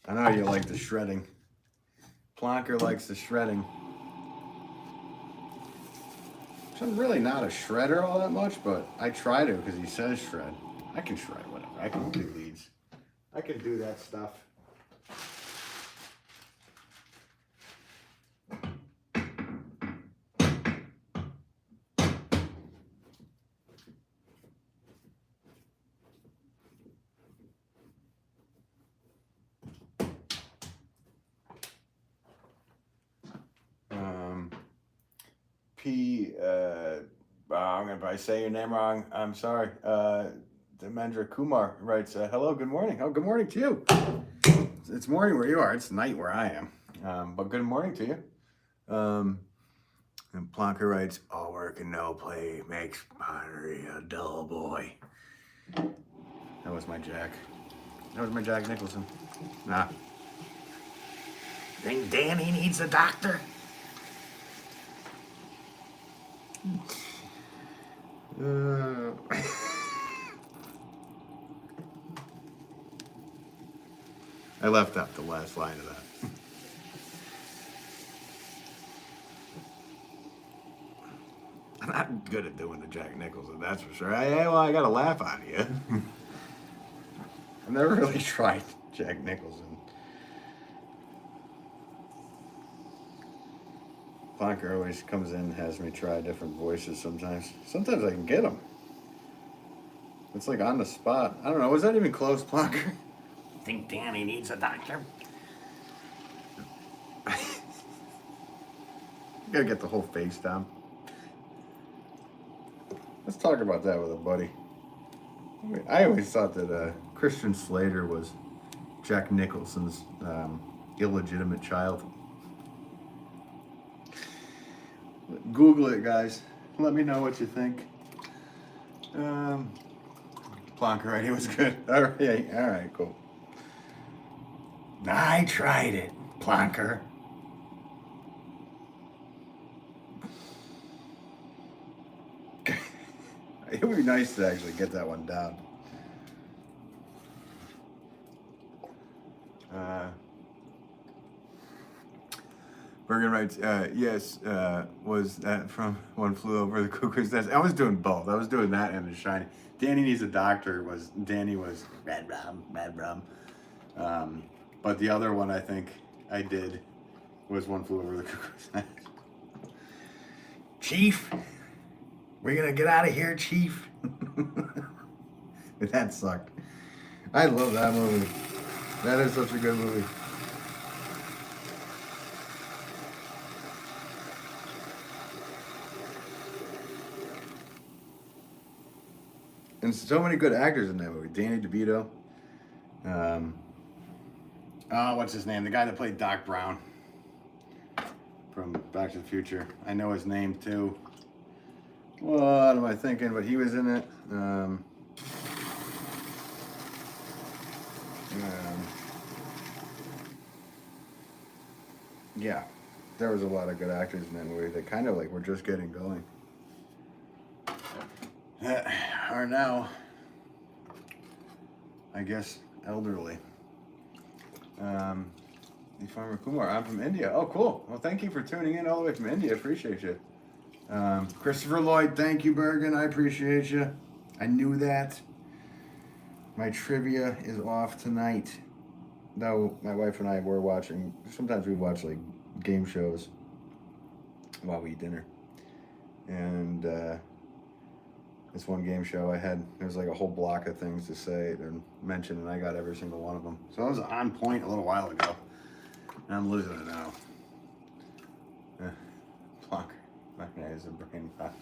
I know you like the shredding. Plonker likes the shredding. So I'm really not a shredder all that much, but I try to because he says shred. I can shred whatever. I can do leads. I can do that stuff. If I say your name wrong, I'm sorry. Demendra Kumar writes, hello, good morning. Oh, good morning to you. It's morning where you are. It's night where I am. But good morning to you. And Plonker writes, all work and no play makes pottery a dull boy. That was my Jack. That was my Jack Nicholson. Nah. Think Danny needs a doctor? I left out the last line of that. I'm not good at doing the Jack Nicholson, that's for sure. I got a laugh out of you. I've never really tried Jack Nicholson. Plonker always comes in and has me try different voices sometimes. Sometimes I can get them. It's like on the spot. I don't know. Was that even close, Plonker? Think Danny needs a doctor? Gotta get the whole face down. Let's talk about that with a buddy. I always thought that Christian Slater was Jack Nicholson's illegitimate child. Google it, guys. Let me know what you think. Plonker, right? It was good. All right, cool. I tried it, Plonker. It would be nice to actually get that one down. Bergen writes, yes, was that from One Flew Over the Cuckoo's Nest? I was doing both. I was doing that and The Shining. Danny Needs a Doctor Danny was Red Rum. But the other one I think I did was One Flew Over the Cuckoo's Nest. Chief, we're gonna get out of here, Chief. That sucked. I love that movie. That is such a good movie. And so many good actors in that movie. Danny DeVito. what's his name? The guy that played Doc Brown from Back to the Future. I know his name too. What am I thinking? But he was in it. Yeah, there was a lot of good actors in that movie that kind of like were just getting going. Are now, I guess, elderly. Farmer Kumar, I'm from India. Oh, cool. Well, thank you for tuning in all the way from India. Appreciate you. Christopher Lloyd, thank you, Bergen. I appreciate you. I knew that. My trivia is off tonight. Though my wife and I were watching, sometimes we watch like game shows while we eat dinner. And this one game show there was like a whole block of things to say and mention, and I got every single one of them. So I was on point a little while ago, and I'm losing it now. Blocker. Is a brain box.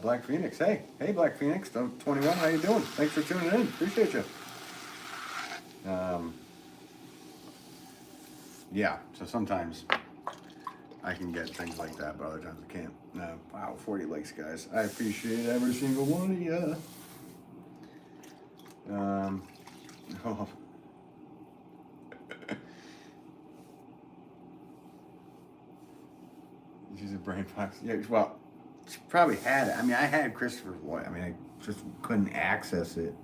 Black Phoenix, hey Black Phoenix, 21, how you doing? Thanks for tuning in, appreciate you. Yeah, so sometimes I can get things like that, but other times I can't. Wow, 40 likes, guys. I appreciate every single one of you. Oh. She's a brain fox. Yeah, well, she probably had it. I mean, I had Christopher Lloyd. I mean, I just couldn't access it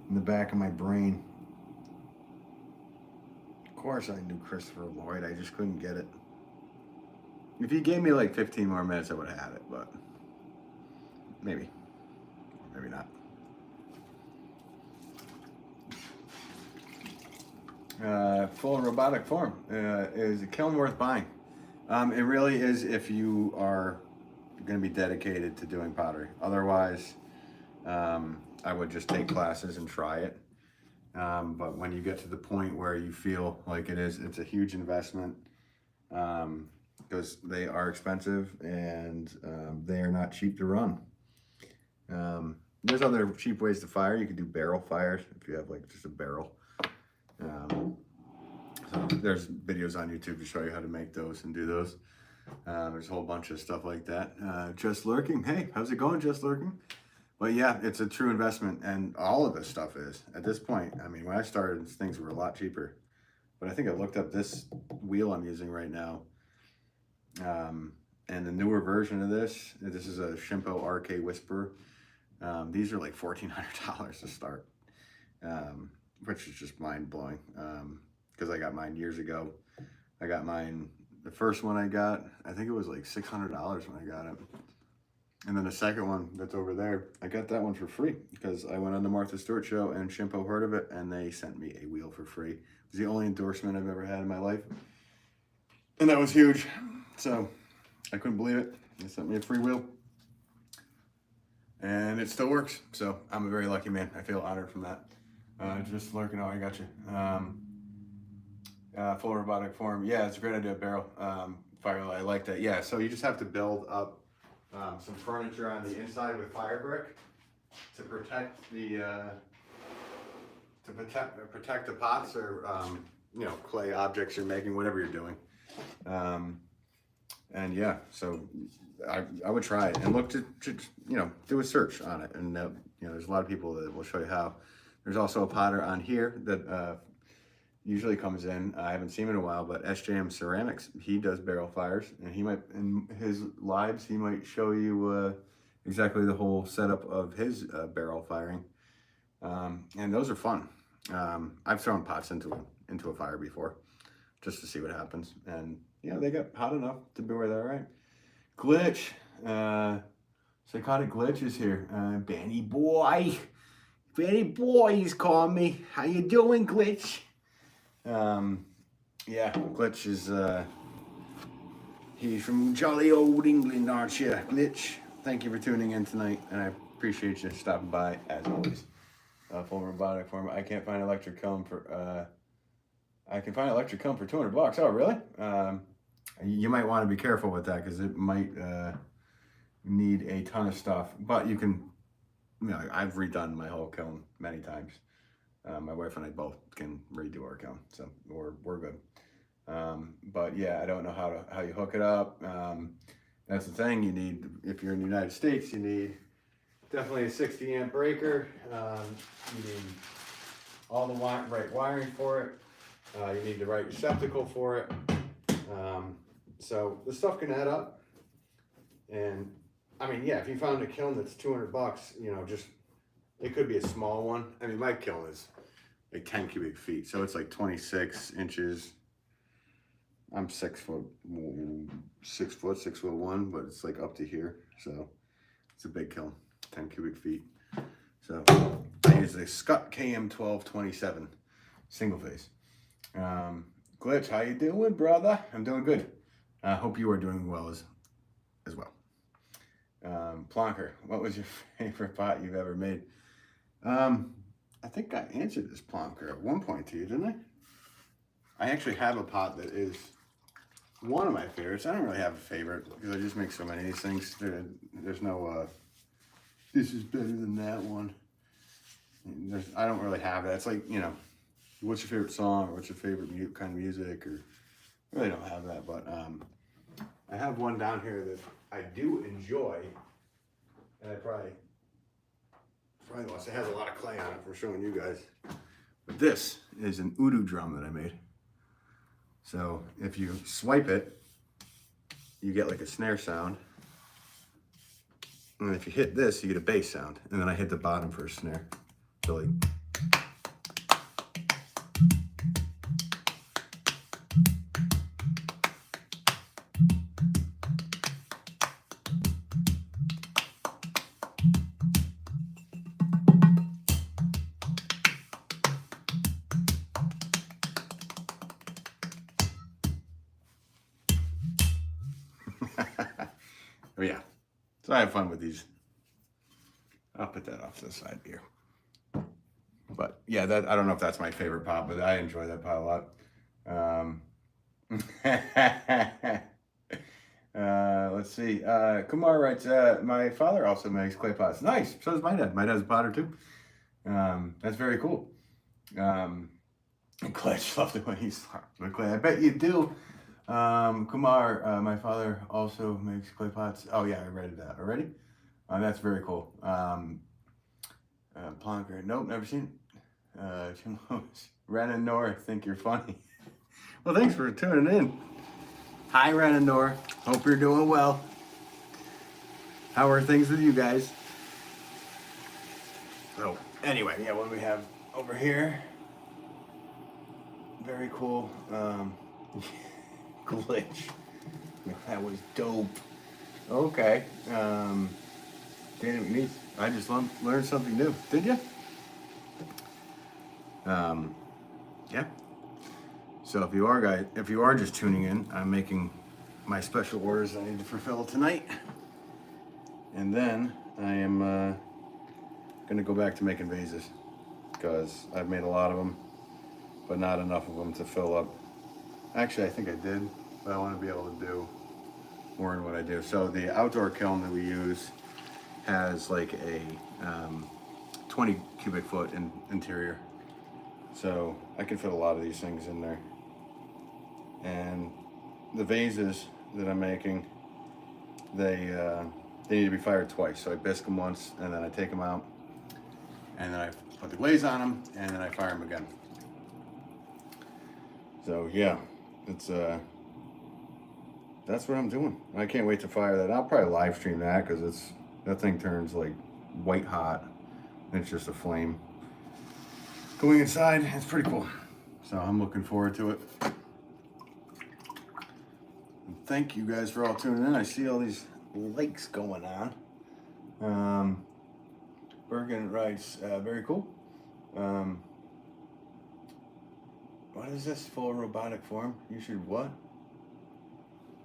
in the back of my brain. Of course I knew Christopher Lloyd. I just couldn't get it. If you gave me like 15 more minutes, I would have had it, but maybe. Or maybe not. Full robotic form. Is a kiln worth buying? It really is if you are going to be dedicated to doing pottery. Otherwise, I would just take classes and try it. But when you get to the point where you feel like it's a huge investment, because they are expensive and they are not cheap to run. There's other cheap ways to fire. You can do barrel fires if you have like just a barrel. So there's videos on YouTube to show you how to make those and do those. There's a whole bunch of stuff like that. Just Lurking. Hey, how's it going, Just Lurking? But yeah, it's a true investment, and all of this stuff is. At this point, I mean, when I started, things were a lot cheaper. But I think I looked up this wheel I'm using right now. And the newer version of this is a Shimpo RK Whisperer. These are like $1,400 to start, which is just mind-blowing. Because I got mine years ago. I got mine, the first one I got, I think it was like $600 when I got it. And then the second one that's over there, I got that one for free because I went on the Martha Stewart show and Shimpo heard of it and they sent me a wheel for free. It was the only endorsement I've ever had in my life. And that was huge. So I couldn't believe it. They sent me a free wheel. And it still works. So I'm a very lucky man. I feel honored from that. Just Lurking, oh, I got you. Full robotic form. Yeah, it's a great idea, barrel fire. I like that. Yeah, so you just have to build up some furniture on the inside with fire brick to protect the protect the pots or clay objects you're making, whatever you're doing. And yeah, so I would try it and look to do a search on it, and there's a lot of people that will show you how. There's also a potter on here that usually comes in. I haven't seen him in a while, but SJM Ceramics, he does barrel fires, and he might, in his lives, he might show you exactly the whole setup of his barrel firing. And those are fun. I've thrown pots into a fire before, just to see what happens. And they got hot enough to be where they're right. Glitch, Psychotic Glitch is here. Benny boy, he's calling me. How you doing, Glitch? Yeah, Glitch is, he's from jolly old England, aren't you, Glitch? Thank you for tuning in tonight, and I appreciate you stopping by, as always. Full robotic form. I can't find electric comb for, I can find electric comb for $200. Oh, really? You might want to be careful with that, because it might, need a ton of stuff, but you can, I've redone my whole kiln many times. My wife and I both can redo our kiln, so we're good. But yeah, I don't know how you hook it up. That's the thing. You need, if you're in the United States, you need definitely a 60 amp breaker. You need all the right wiring for it. You need the right receptacle for it. So this stuff can add up. And I mean, yeah, if you found a kiln that's $200, you know, just, it could be a small one. I mean, my kiln is like 10 cubic feet, so it's like 26 inches. I'm 6'1", but it's like up to here. So it's a big kiln, 10 cubic feet. So I use the Scott KM1227 single phase. Glitch, how you doing, brother? I'm doing good. I hope you are doing well as well. Plonker, what was your favorite pot you've ever made? I think I answered this, Plonker, at one point to you, didn't I? I actually have a pot that is one of my favorites. I don't really have a favorite because I just make so many of these things. There's no, this is better than that one. I don't really have that. It's like, you know, what's your favorite song, or what's your favorite kind of music, or I really don't have that, but I have one down here that I do enjoy, and I probably lost. It has a lot of clay on it for showing you guys. But this is an oud drum that I made. So if you swipe it, you get like a snare sound. And if you hit this, you get a bass sound. And then I hit the bottom for a snare. So like, oh yeah, so I have fun with these. I'll put that off to the side here. But yeah, that, I don't know if that's my favorite pot, but I enjoy that pot a lot. Let's see. Kumar writes, my father also makes clay pots. Nice. So does my dad. My dad's a potter too. That's very cool. Clutch, love the way he's with clay. I bet you do. Kumar, my father also makes clay pots. Oh yeah, I read that already. That's very cool. Plonker, nope, never seen it. Jim Lewis, Ren and Nora, think you're funny. Well, thanks for tuning in. Hi, Ren and Nora. Hope you're doing well. How are things with you guys? So, anyway, yeah, what do we have over here? Very cool. Glitch. That was dope. Okay. Danny McNeese. I just learned something new. Did you? Yeah. So if you are just tuning in, I'm making my special orders I need to fulfill tonight, and then I am gonna go back to making vases because I've made a lot of them, but not enough of them to fill up. Actually, I think I did, but I want to be able to do more in what I do. So the outdoor kiln that we use has like a 20 cubic foot interior. So I can fit a lot of these things in there. And the vases that I'm making, they need to be fired twice. So I bisque them once, and then I take them out, and then I put the glaze on them, and then I fire them again. So yeah, it's that's what I'm doing. I can't wait to fire that. I'll probably live stream that because that thing turns like white hot. It's just a flame going inside. It's pretty cool. So I'm looking forward to it. And thank you guys for all tuning in. I see all these likes going on. Bergen writes, very cool. What is this? Full robotic form? You should what?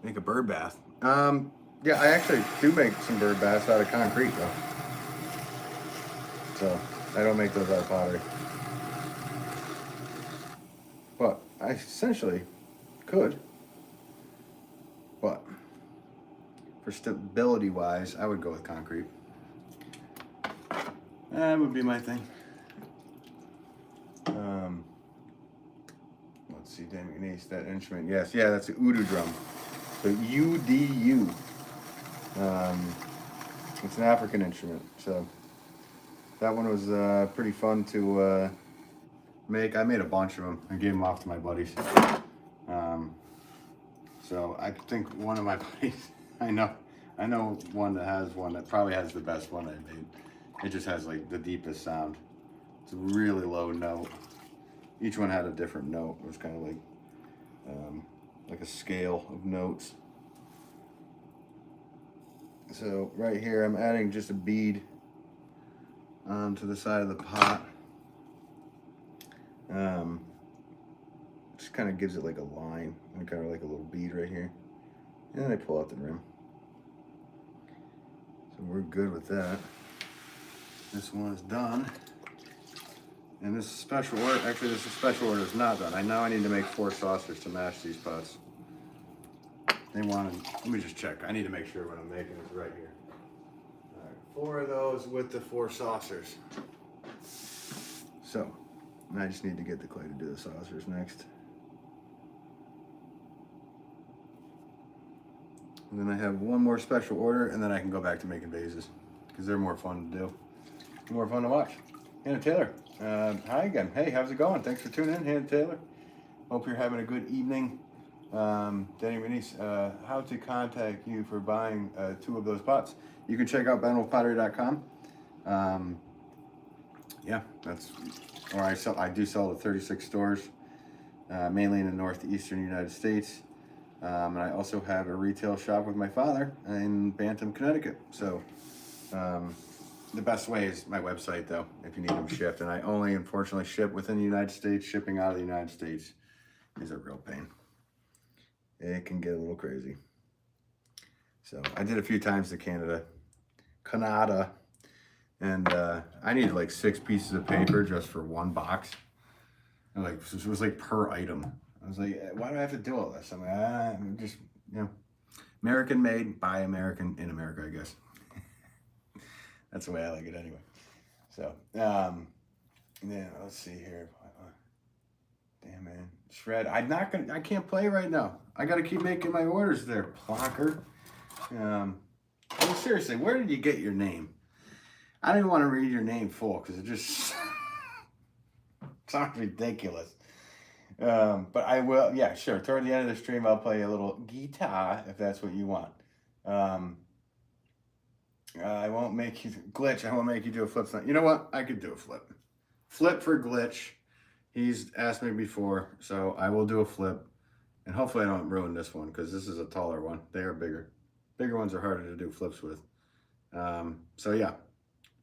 Make a bird bath. Yeah, I actually do make some bird baths out of concrete though. So I don't make those out of pottery. But I essentially could. But for stability wise, I would go with concrete. That would be my thing. see, Danny McNeese, that instrument. Yes, yeah, that's an Udu drum. So UDU. It's an African instrument. So that one was pretty fun to make. I made a bunch of them. I gave them off to my buddies. So I think one of my buddies, I know one that has one that probably has the best one I made. It just has like the deepest sound. It's a really low note. Each one had a different note. It was kind of like a scale of notes. So right here, I'm adding just a bead onto the side of the pot. Just kind of gives it like a line and kind of like a little bead right here. And then I pull out the rim. So we're good with that. This one is done. And this special order, actually this special order is not done. I need to make 4 saucers to mash these pots. They wanted, let me just check. I need to make sure what I'm making is right here. All right, 4 of those with the 4 saucers. So, I just need to get the clay to do the saucers next. And then I have one more special order, and then I can go back to making vases because they're more fun to do, more fun to watch. Hannah Taylor, hi again. Hey, how's it going? Thanks for tuning in, Hannah Taylor. Hope you're having a good evening. Danny Renice, how to contact you for buying 2 of those pots. You can check out benwolfpottery.com. Yeah, that's, or I do sell to 36 stores, mainly in the northeastern United States. And I also have a retail shop with my father in Bantam, Connecticut. So the best way is my website, though, if you need them shipped. And I only, unfortunately, ship within the United States. Shipping out of the United States is a real pain. It can get a little crazy. So I did a few times to Canada, and I needed like 6 pieces of paper just for 1 box. And like, it was like per item. I was like, why do I have to do all this? I'm like, I'm just, you know, American made by American in America, I guess. That's the way I like it anyway. So, yeah, let's see here. Damn, man. Shred. I can't play right now. I got to keep making my orders there, Plonker. I mean, seriously, where did you get your name? I don't even want to read your name full because it just sounds ridiculous. But I will, yeah, sure. Toward the end of the stream, I'll play a little guitar if that's what you want. I won't make you glitch. I won't make you do a flip. You know what? I could do a flip. Flip for glitch. He's asked me before, so I will do a flip. And hopefully I don't ruin this one because this is a taller one. They are bigger. Bigger ones are harder to do flips with. So yeah,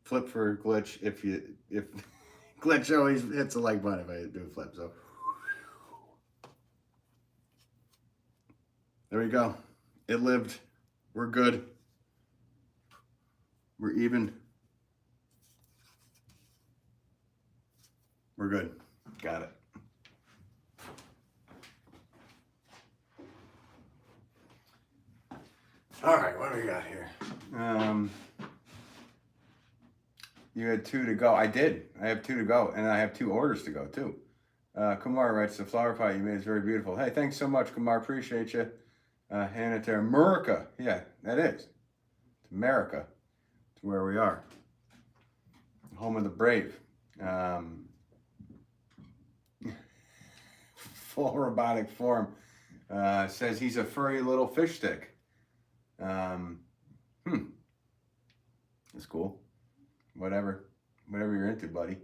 flip for glitch. If glitch always hits the like button if I do a flip. So there we go. It lived. We're good. We're even. We're good. Got it. All right, what do we got here? You had 2 to go. I did. I have 2 to go, and I have 2 orders to go too. Kumar writes, the flower pot you made is very beautiful. Hey, thanks so much, Kumar. Appreciate you. Hannah to America. Yeah, that is. It's America. It's where we are. Home of the brave. Full robotic form. Says he's a furry little fish stick. That's cool. Whatever you're into, buddy.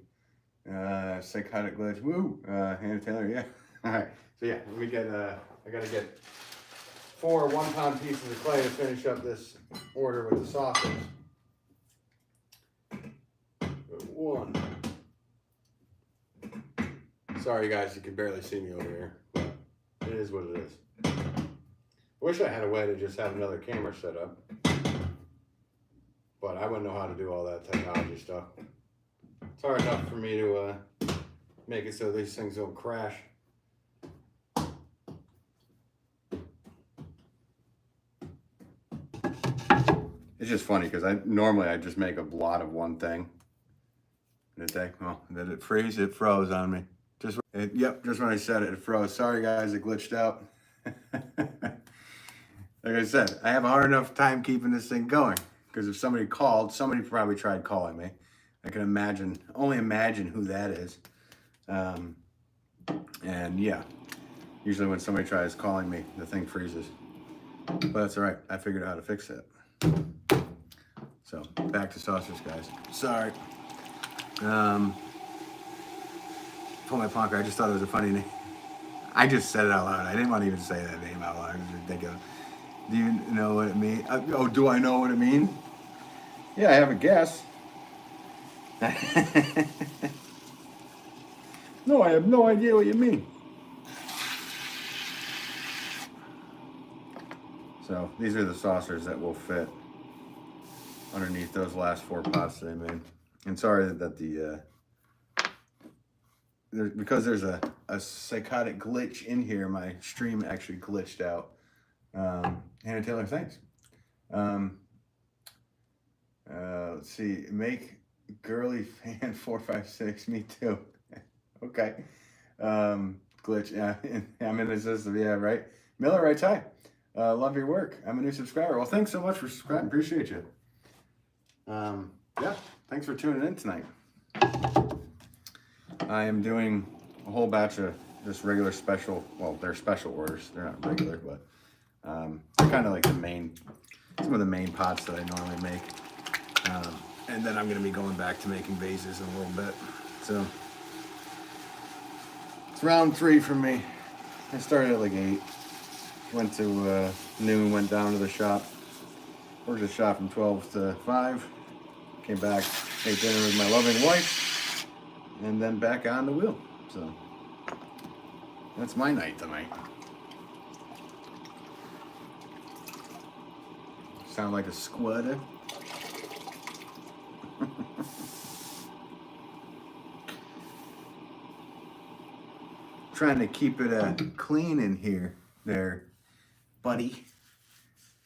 Psychotic glitch. Woo. Hannah Taylor. Yeah. All right. So yeah, we get. I gotta get 4 1-pound pieces of clay to finish up this order with the saucers. 1. Sorry guys, you can barely see me over here, but it is what it is. I wish I had a way to just have another camera set up, but I wouldn't know how to do all that technology stuff. It's hard enough for me to make it so these things don't crash. It's just funny because I just make a blot of one thing in a day. Well, did it freeze? It froze on me. Yep, just when I said it, it froze. Sorry guys, it glitched out. Like I said, I have a hard enough time keeping this thing going because if somebody called, somebody probably tried calling me. I can imagine, only imagine who that is. And yeah, usually when somebody tries calling me, the thing freezes. But that's all right. I figured out how to fix it. So back to saucers, guys. Sorry. Pull my plonker. I just thought it was a funny name. I just said it out loud. I didn't want to even say that name out loud. It was ridiculous. Do you know what it means? Oh, do I know what it means? Yeah, I have a guess. No, I have no idea what you mean. So these are the saucers that will fit underneath those last 4 pots that I made. And sorry that because there's a psychotic glitch in here, my stream actually glitched out. Hannah Taylor, thanks. Let's see, make girly fan 456, me too. Okay. Glitch, yeah, I'm in the system, yeah, right. Miller writes, hi, love your work. I'm a new subscriber. Well, thanks so much for subscribing, appreciate you. Yeah, thanks for tuning in tonight. I am doing a whole batch of just regular special, well, they're special orders. They're not regular, but they're kind of like some of the main pots that I normally make. And then I'm going to be going back to making vases in a little bit. So it's round 3 for me. I started at like 8. Went to noon, went down to the shop. Worked the shop from 12 to 5. Came back, ate dinner with my loving wife, and then back on the wheel. So that's my night tonight. Sound like a squad. Trying to keep it clean in here there, buddy.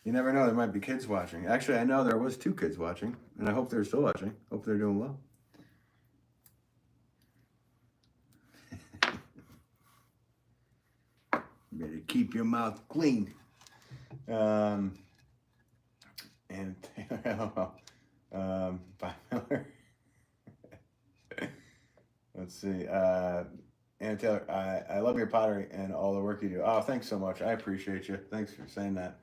You never know, there might be kids watching. Actually, I know there was 2 kids watching, and I hope they're still watching. Hope they're doing well. You better keep your mouth clean. And bye, Miller. Let's see. Anna Taylor, I love your pottery and all the work you do. Oh, thanks so much. I appreciate you. Thanks for saying that.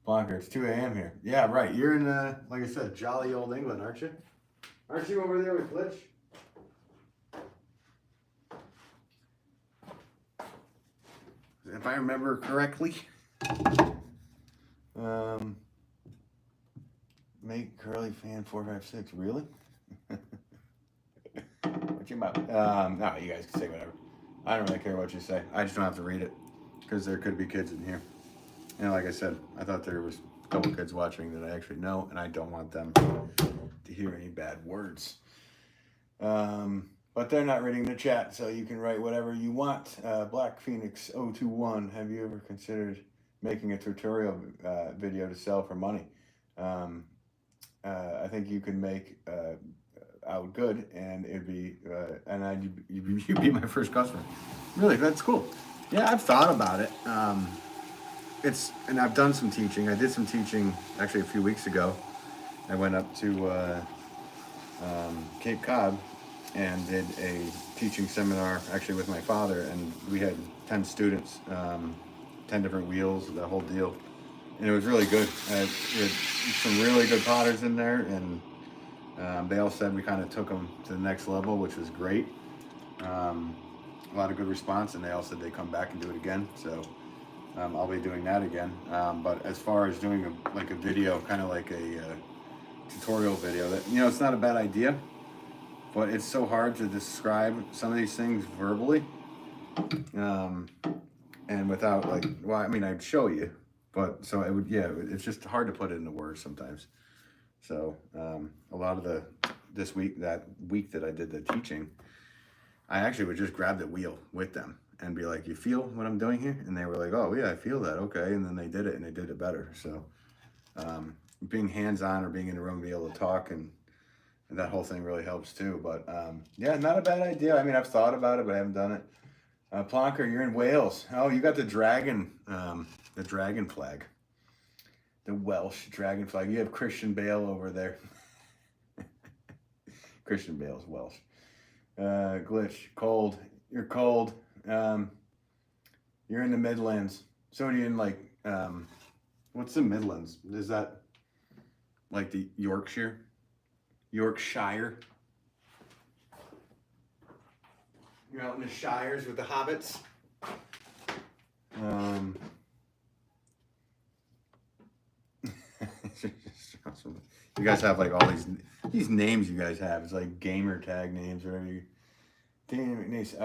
Bonker, it's 2 a.m. here. Yeah, right. You're in, like I said, jolly old England, aren't you? Aren't you over there with Glitch? If I remember correctly. Make curly fan 456. Really? What you about? No, you guys can say whatever. I don't really care what you say. I just don't have to read it because there could be kids in here. And like I said, I thought there was a couple kids watching that I actually know, and I don't want them to hear any bad words. But they're not reading the chat, so you can write whatever you want. Black Phoenix 021, have you ever considered making a tutorial video to sell for money? I think you can make out good, and it'd be, you'd be my first customer. Really, that's cool. Yeah, I've thought about it. And I've done some teaching. I did some teaching actually a few weeks ago. I went up to Cape Cod and did a teaching seminar actually with my father, and we had 10 students, 10 different wheels, the whole deal. And it was really good. We had some really good potters in there, and they all said we kind of took them to the next level, which was great. A lot of good response, and they all said they'd come back and do it again. So I'll be doing that again. But as far as doing a video, kind of like a tutorial video, that, you know, it's not a bad idea, but it's so hard to describe some of these things verbally, and without, like, well, I mean, I'd show you, but so it would, yeah, it's just hard to put it into words sometimes. So a lot of that week that I did the teaching, I actually would just grab the wheel with them and be like, you feel what I'm doing here? And they were like, oh yeah, I feel that, okay. And then they did it, and they did it better. So being hands-on or being in the room, be able to talk and And that whole thing really helps too. But yeah, not a bad idea. I mean, I've thought about it, but I haven't done it. Plonker, you're in Wales. Oh, you got the dragon flag, the Welsh dragon flag. You have Christian Bale over there. Christian Bale's Welsh. Glitch, cold. You're cold. You're in the Midlands. So are you in like, what's the Midlands? Is that like the Yorkshire? Yorkshire? You're out in the shires with the hobbits. You guys have like all these names you guys have. It's like gamer tag names, whatever you. Danny McNeese,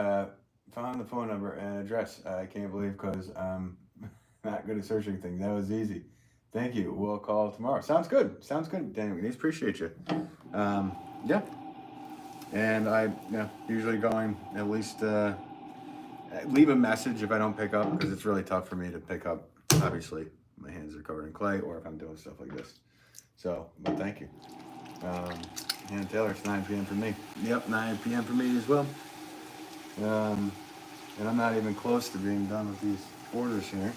found the phone number and address. I can't believe because I'm not good at searching things. That was easy. Thank you. We'll call tomorrow. Sounds good. Sounds good, Danny McNeese. Appreciate you. Yeah. And I usually going at least leave a message if I don't pick up because it's really tough for me to pick up. Obviously, my hands are covered in clay or if I'm doing stuff like this. So, but thank you. And Taylor, it's 9 p.m. for me. Yep, 9 p.m. for me as well. And I'm not even close to being done with these orders here.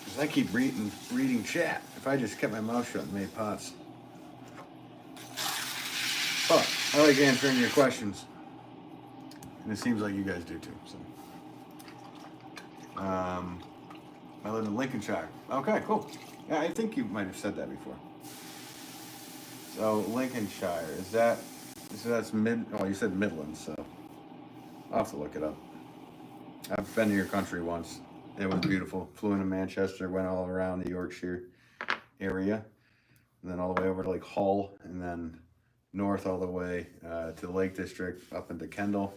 Because I keep reading chat. If I just kept my mouth shut and made pots. But I like answering your questions. And it seems like you guys do too. So, I live in Lincolnshire. Okay, cool. Yeah, I think you might have said that before. So Lincolnshire, so that's you said Midlands, so I'll have to look it up. I've been to your country once. It was beautiful. Flew into Manchester, went all around the Yorkshire area, and then all the way over to like Hull, and then north all the way to the Lake District, up into Kendal,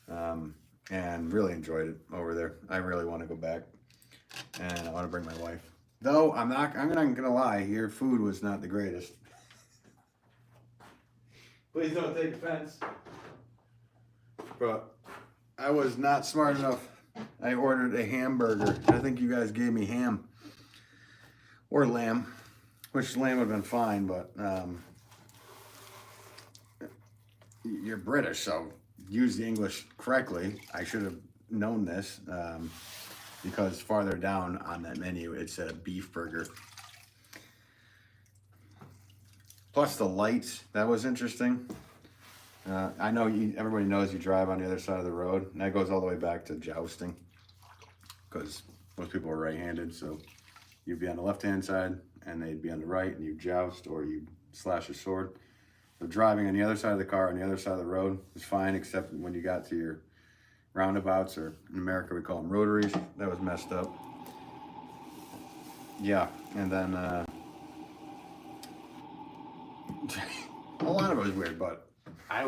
and really enjoyed it over there. I really want to go back, and I want to bring my wife. Though I'm not gonna lie, your food was not the greatest. Please don't take offense. But I was not smart enough. I ordered a hamburger. I think you guys gave me ham or lamb, which lamb would have been fine, but you're British, so use the English correctly. I should have known this because farther down on that menu it said a beef burger. Plus the lights, that was interesting. I know everybody knows you drive on the other side of the road, and that goes all the way back to jousting, because most people are right-handed, so you'd be on the left-hand side, and they'd be on the right, and you joust, or you slash a sword. So driving on the other side of the car, on the other side of the road, was fine, except when you got to your roundabouts, or in America we call them rotaries, that was messed up. Yeah, and then a lot of it was weird, but I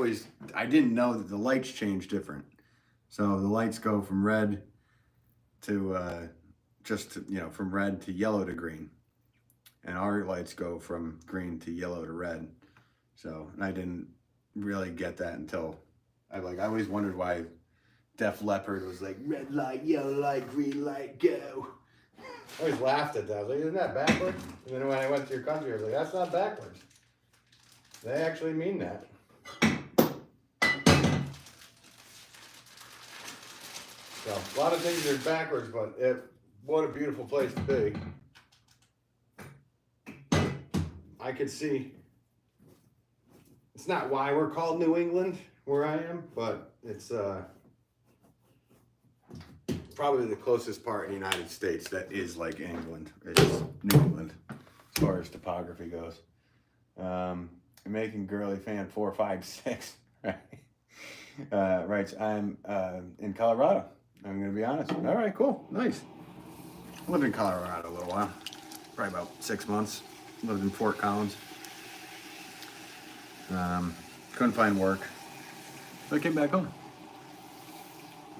didn't know that the lights change different. So the lights go from red to from red to yellow to green, and our lights go from green to yellow to red. So, and I didn't really get that until I always wondered why Def Leppard was like red light, yellow light, green light, go. I always laughed at that. I was like, isn't that backwards? And then when I went to your country, I was like, that's not backwards. They actually mean that. So, a lot of things are backwards, but what a beautiful place to be. I could see, it's not why we're called New England, where I am, but it's probably the closest part in the United States that is like England. It's New England, as far as topography goes. Making Girly Fan 456, right? Writes, I'm in Colorado. I'm going to be honest. All right, cool. Nice. Lived in Colorado a little while. Probably about 6 months. Lived in Fort Collins. Couldn't find work. So I came back home.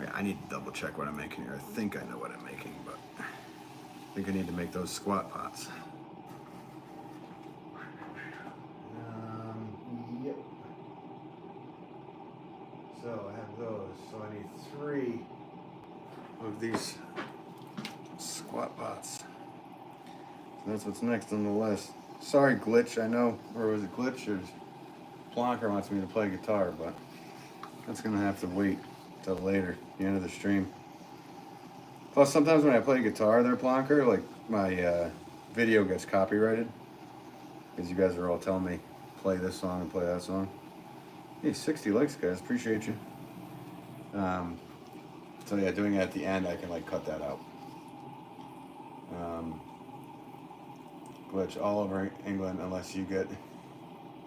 Yeah, I need to double check what I'm making here. I think I know what I'm making, but I think I need to make those squat pots. Yep. So I have those. So I need 3 of these squat pots. So that's what's next on the list. Sorry, Glitch. I know, or was it Glitch or Plonker wants me to play guitar, but that's gonna have to wait till later, the end of the stream. Plus, sometimes when I play guitar, there, Plonker, like my video gets copyrighted because you guys are all telling me play this song and play that song. Hey, 60 likes, guys. Appreciate you. So yeah, doing it at the end, I can like cut that out. Glitch all over England unless you get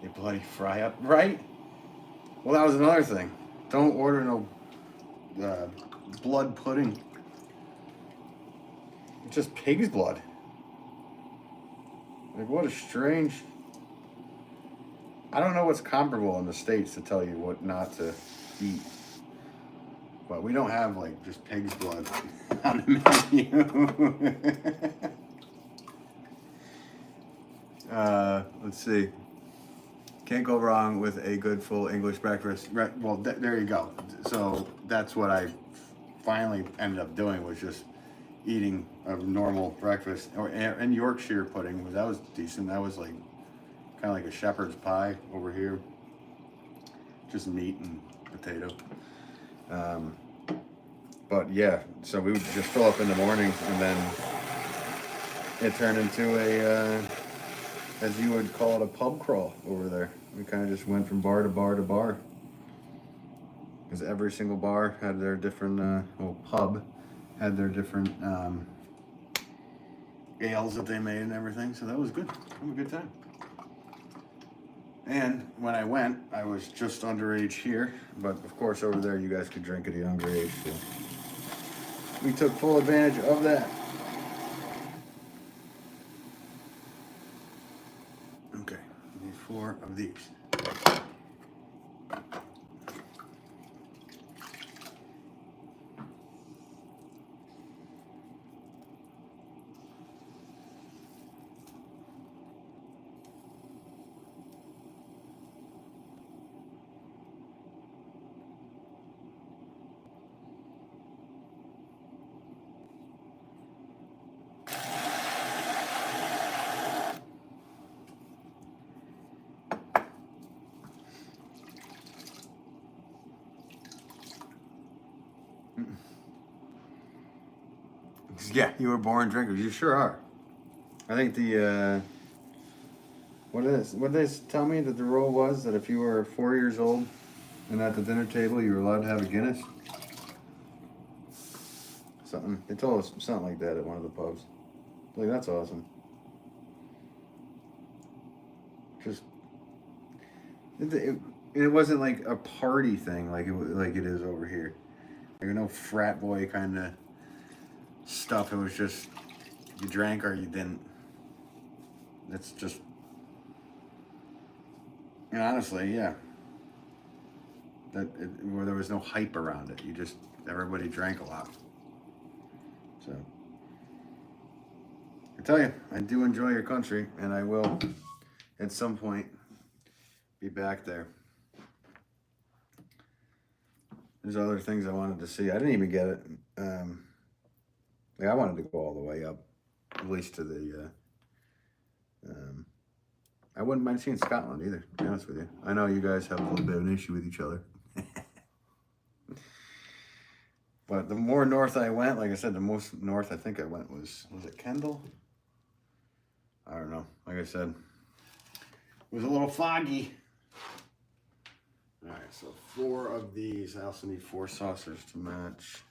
a bloody fry up, right? Well, that was another thing. Don't order no blood pudding. It's just pig's blood. Like, what a strange. I don't know what's comparable in the States to tell you what not to eat. But we don't have, like, just pig's blood on the menu. Let's see. Can't go wrong with a good full English breakfast. Right, well, there you go. So that's what I finally ended up doing, was just eating a normal breakfast. And Yorkshire pudding, that was decent. That was like kind of like a shepherd's pie over here. Just meat and potato. But yeah, so we would just fill up in the morning, and then it turned into a, as you would call it, a pub crawl over there. We kind of just went from bar to bar to bar. Because every single bar had their different, pub had their different ales that they made and everything. So that was good. Have a good time. And when I went, I was just underage here. But of course, over there, you guys could drink at a younger age. So we took full advantage of that. Okay, I need 4 of these. Yeah, you were born drinkers. You sure are. I think the what did they tell me that the rule was, that if you were 4 years old and at the dinner table, you were allowed to have a Guinness. Something they told us something like that at one of the pubs. Like, that's awesome. Just it wasn't like a party thing like it is over here. Like, no frat boy kind of stuff. It was just you drank or you didn't. It's just, and honestly, yeah. Where there was no hype around it. Everybody drank a lot. So I tell you, I do enjoy your country, and I will at some point be back there. There's other things I wanted to see. I didn't even get it. I wanted to go all the way up, at least to the. I wouldn't mind seeing Scotland either, to be honest with you. I know you guys have a little bit of an issue with each other. But the more north I went, like I said, the most north I think I went was it Kendall? I don't know. Like I said, it was a little foggy. All right, so 4 of these. I also need 4 saucers to match.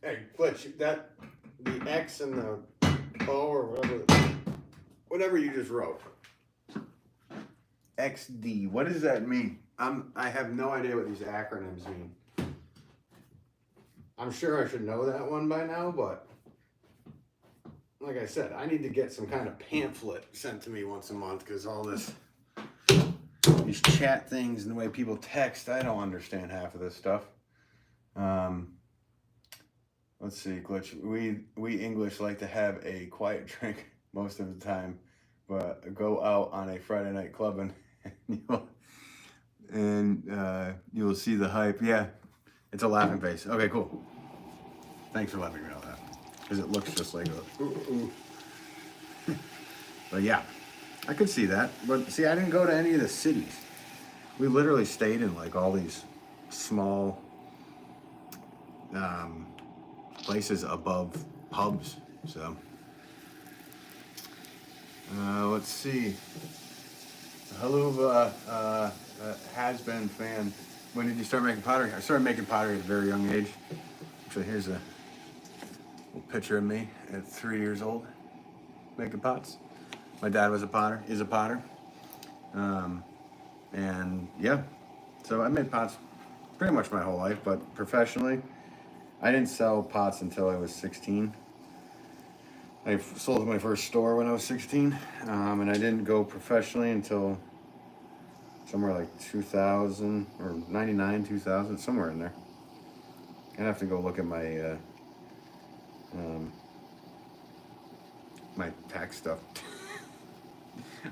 Hey, Glitch, the X and the O or whatever you just wrote. XD. What does that mean? I have no idea what these acronyms mean. I'm sure I should know that one by now, but like I said, I need to get some kind of pamphlet sent to me once a month, because all these chat things and the way people text, I don't understand half of this stuff. Let's see, Glitch. We English like to have a quiet drink most of the time, but go out on a Friday night clubbing and you'll see the hype. Yeah, it's a laughing face. Okay, cool. Thanks for letting me know that, because it looks just like a. Ooh. But yeah, I could see that. But see, I didn't go to any of the cities. We literally stayed in like all these small places above pubs. So let's see. Hello, has-been fan. When did you start making pottery? I started making pottery at a very young age. Actually, here's a little picture of me at 3 years old making pots. My dad was a potter, is a potter. And yeah, so I made pots pretty much my whole life, but professionally, I didn't sell pots until I was 16. I sold my first store when I was 16, and I didn't go professionally until somewhere like 2000 or 99, 2000, somewhere in there. I'd have to go look at my my tax stuff.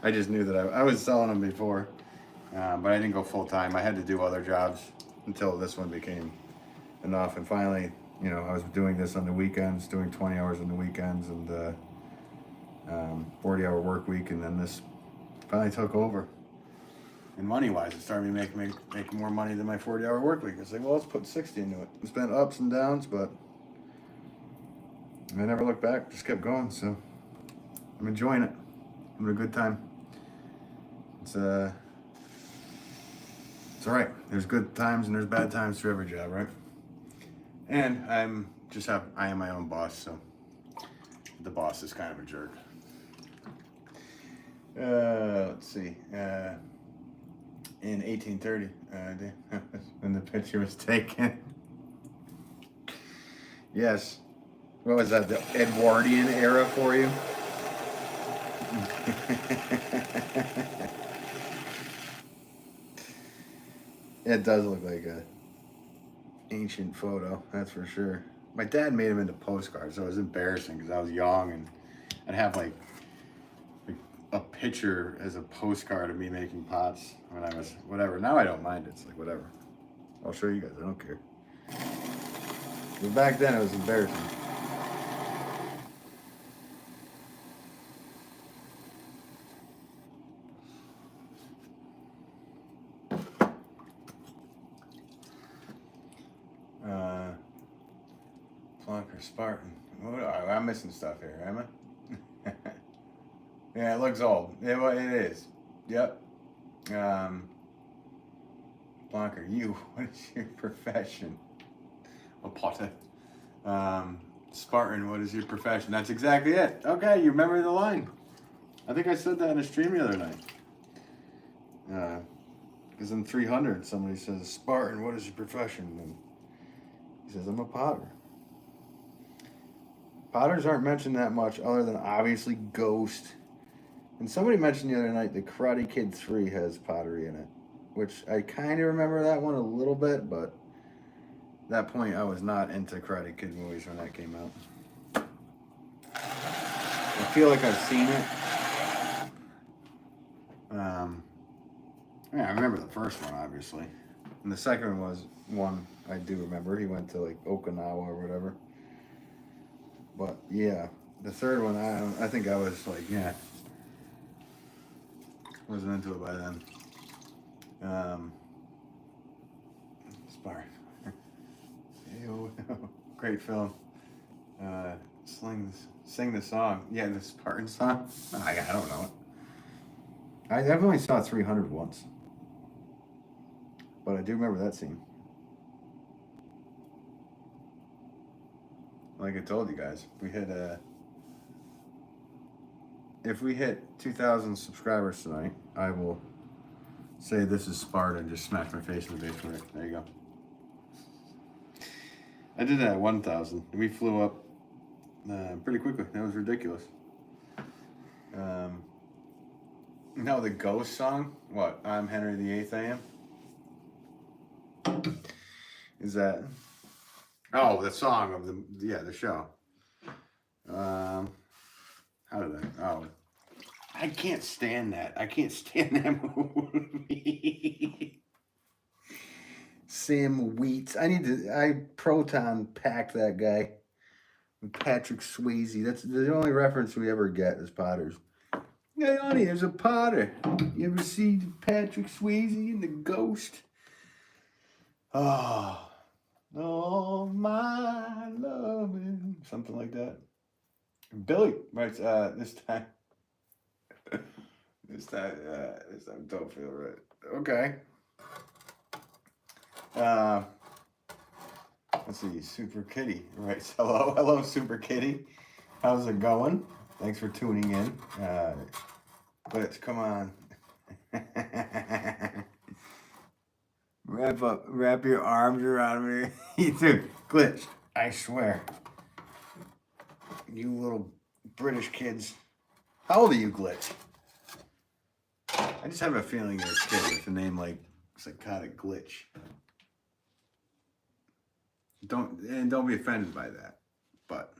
I just knew that I was selling them before, but I didn't go full time. I had to do other jobs until this one became enough. And finally, you know, I was doing this on the weekends, doing 20 hours on the weekends, and 40-hour work week, and then this finally took over. And money-wise, it started me making more money than my 40-hour work week. I was like, well, let's put 60 into it. It's been ups and downs, but I never looked back. Just kept going. So I'm enjoying it. I'm having a good time. It's all right. There's good times and there's bad times to every job, right? And I am my own boss, so the boss is kind of a jerk. Let's see. In 1830, when the picture was taken. Yes. What was that? The Edwardian era for you? It does look like a ancient photo, that's for sure. My dad made them into postcards, so it was embarrassing because I was young, and I'd have like a picture as a postcard of me making pots when I was whatever. Now I don't mind it. It's like whatever. I'll show you guys. I don't care. But back then it was embarrassing. Plonker Spartan. I'm missing stuff here, am I? Yeah, it looks old. It is. Yep. Plonker, what is your profession? A potter. Spartan, what is your profession? That's exactly it. Okay, you remember the line. I think I said that in a stream the other night. Because in 300, somebody says, Spartan, what is your profession? And he says, I'm a potter. Potters aren't mentioned that much other than obviously Ghost. And somebody mentioned the other night the Karate Kid 3 has pottery in it, which I kind of remember that one a little bit, but at that point I was not into Karate Kid movies when that came out. I feel like I've seen it. Yeah, I remember the first one, obviously. And the second one was one I do remember. He went to like Okinawa or whatever. But yeah, the third one, I think I was like, yeah, wasn't into it by then. Spark. Great film. Sing the song. Yeah, the Spartan song. I don't know it. I definitely saw 300 once. But I do remember that scene. Like I told you guys, if we hit 2,000 subscribers tonight, I will say this is Sparta and just smash my face in the base for it. There you go. I did that at 1,000. We flew up pretty quickly. That was ridiculous. No, the Ghost song. What? I'm Henry VIII. I am. Is that? Oh, the song of the show. How did I? Oh, I can't stand that. I can't stand that movie. Sam Wheats. I proton packed that guy. Patrick Swayze. That's the only reference we ever get as Potters. Hey, honey, there's a Potter. You ever see Patrick Swayze in The Ghost? Oh, my loving. Something like that. Billy writes, this time, this time don't feel right. Okay. Let's see, Super Kitty writes, hello, Super Kitty. How's it going? Thanks for tuning in. Glitch, come on. Wrap your arms around me. You too. Glitch, I swear. You little British kids. How old are you, Glitch? I just have a feeling you're a kid with a name like Psychotic Glitch. Don't be offended by that. But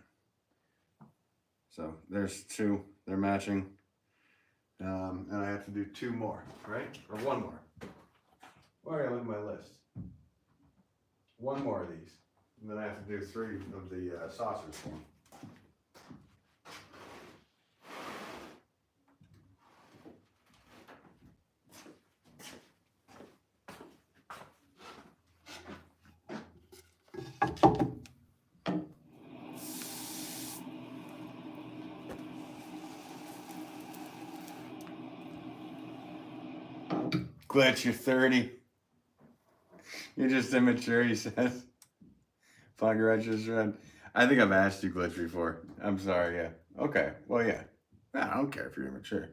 so there's two. They're matching. And I have to do two more, right? Or one more. Where are I look at my list? One more of these. And then I have to do three of the saucers for them. Glitch, you're 30. You're just immature, he says. I think I've asked you, Glitch, before. I'm sorry, yeah. Okay, well, yeah. I don't care if you're immature.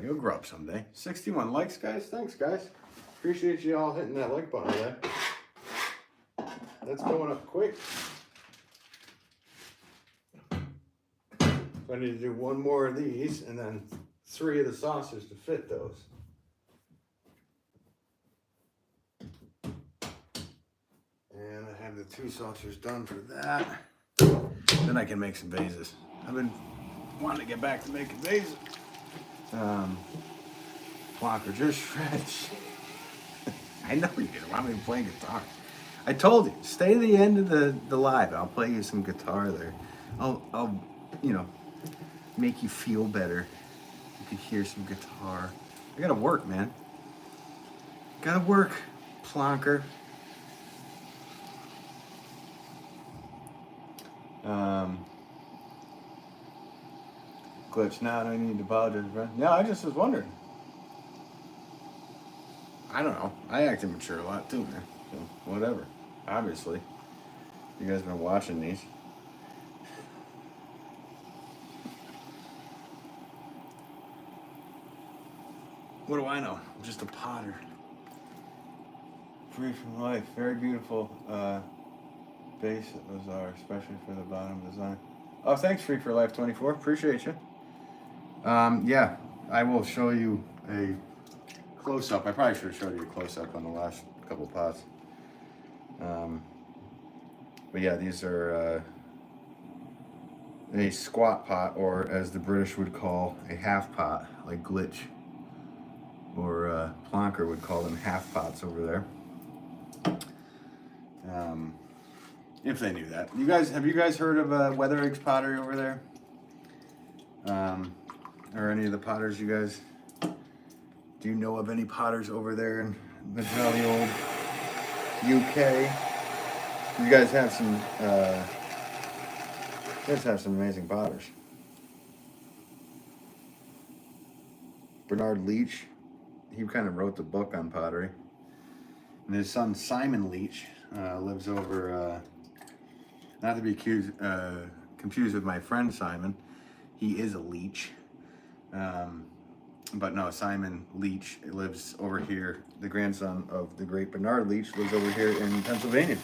You'll grow up someday. 61 likes, guys. Thanks, guys. Appreciate you all hitting that like button there. That's going up quick. So I need to do one more of these and then 3 of the saucers to fit those. And I have the 2 saucers done for that. Then I can make some vases. I've been wanting to get back to making vases. Walker, just stretch. I know you didn't want me to play guitar. I told you, stay to the end of the live. I'll play you some guitar there. I'll make you feel better. You can hear some guitar. I gotta work, man. Gotta work, plonker. Glitch, now I need to apologize, bro. Yeah, I just was wondering. I don't know. I act immature a lot too, man. So, whatever. Obviously. You guys been watching these. What do I know? I'm just a potter. Free from life. Very beautiful base those are, especially for the bottom design. Oh, thanks, Free for Life 24. Appreciate you. Yeah, I will show you a close-up. I probably should have showed you a close-up on the last couple pots. But yeah, these are a squat pot, or as the British would call a half pot, like Glitch or Plonker would call them half pots over there. If they knew that. Have you guys heard of Weather Eggs Pottery over there? Or any of the potters you guys? Do you know of any potters over there in the jolly old UK? You guys have some amazing potters. Bernard Leach, he kind of wrote the book on pottery. And his son Simon Leach lives over, not to be confused with my friend Simon. He is a leech. But no, Simon Leach lives over here. The grandson of the great Bernard Leach lives over here in Pennsylvania.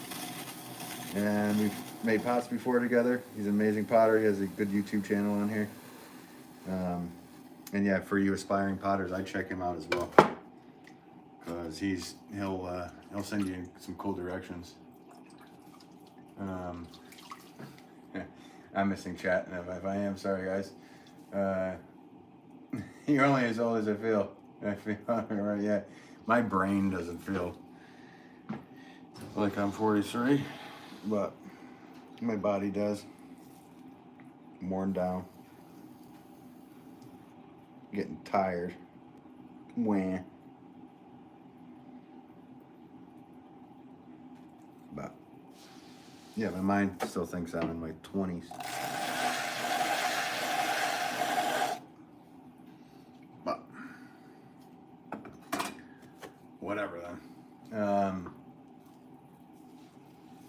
And we've made pots before together. He's an amazing potter. He has a good YouTube channel on here. And yeah, for you aspiring potters, I'd check him out as well. Because he'll send you some cool directions. I'm missing chat, and if I am, sorry guys. You're only as old as I feel. I feel right. Yeah, my brain doesn't feel like I'm 43, but my body does. I'm worn down, getting tired. Wah. But yeah, my mind still thinks I'm in my 20s. But whatever then.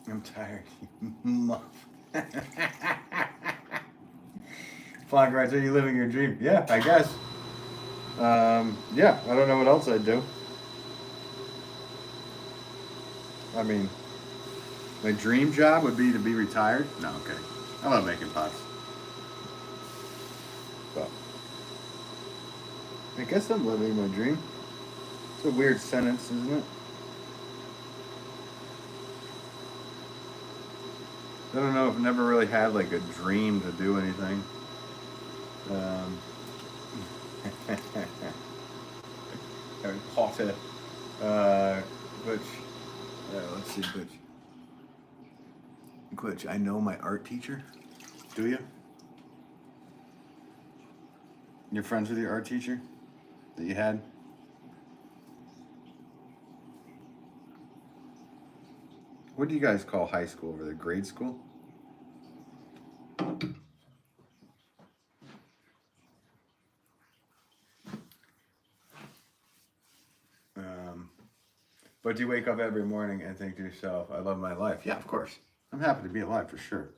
I'm tired. Flock, are you living your dream? Yeah, I guess. Yeah, I don't know what else I'd do. I mean, my dream job would be to be retired. No, okay. I love making pots. But I guess I'm living my dream. It's a weird sentence, isn't it? I don't know. I've never really had like a dream to do anything. Harry Potter. Let's see, Glitch, I know my art teacher. Do you? You're friends with your art teacher that you had? What do you guys call high school over there? Grade school? But do you wake up every morning and think to yourself, I love my life? Yeah, of course. I'm happy to be alive for sure.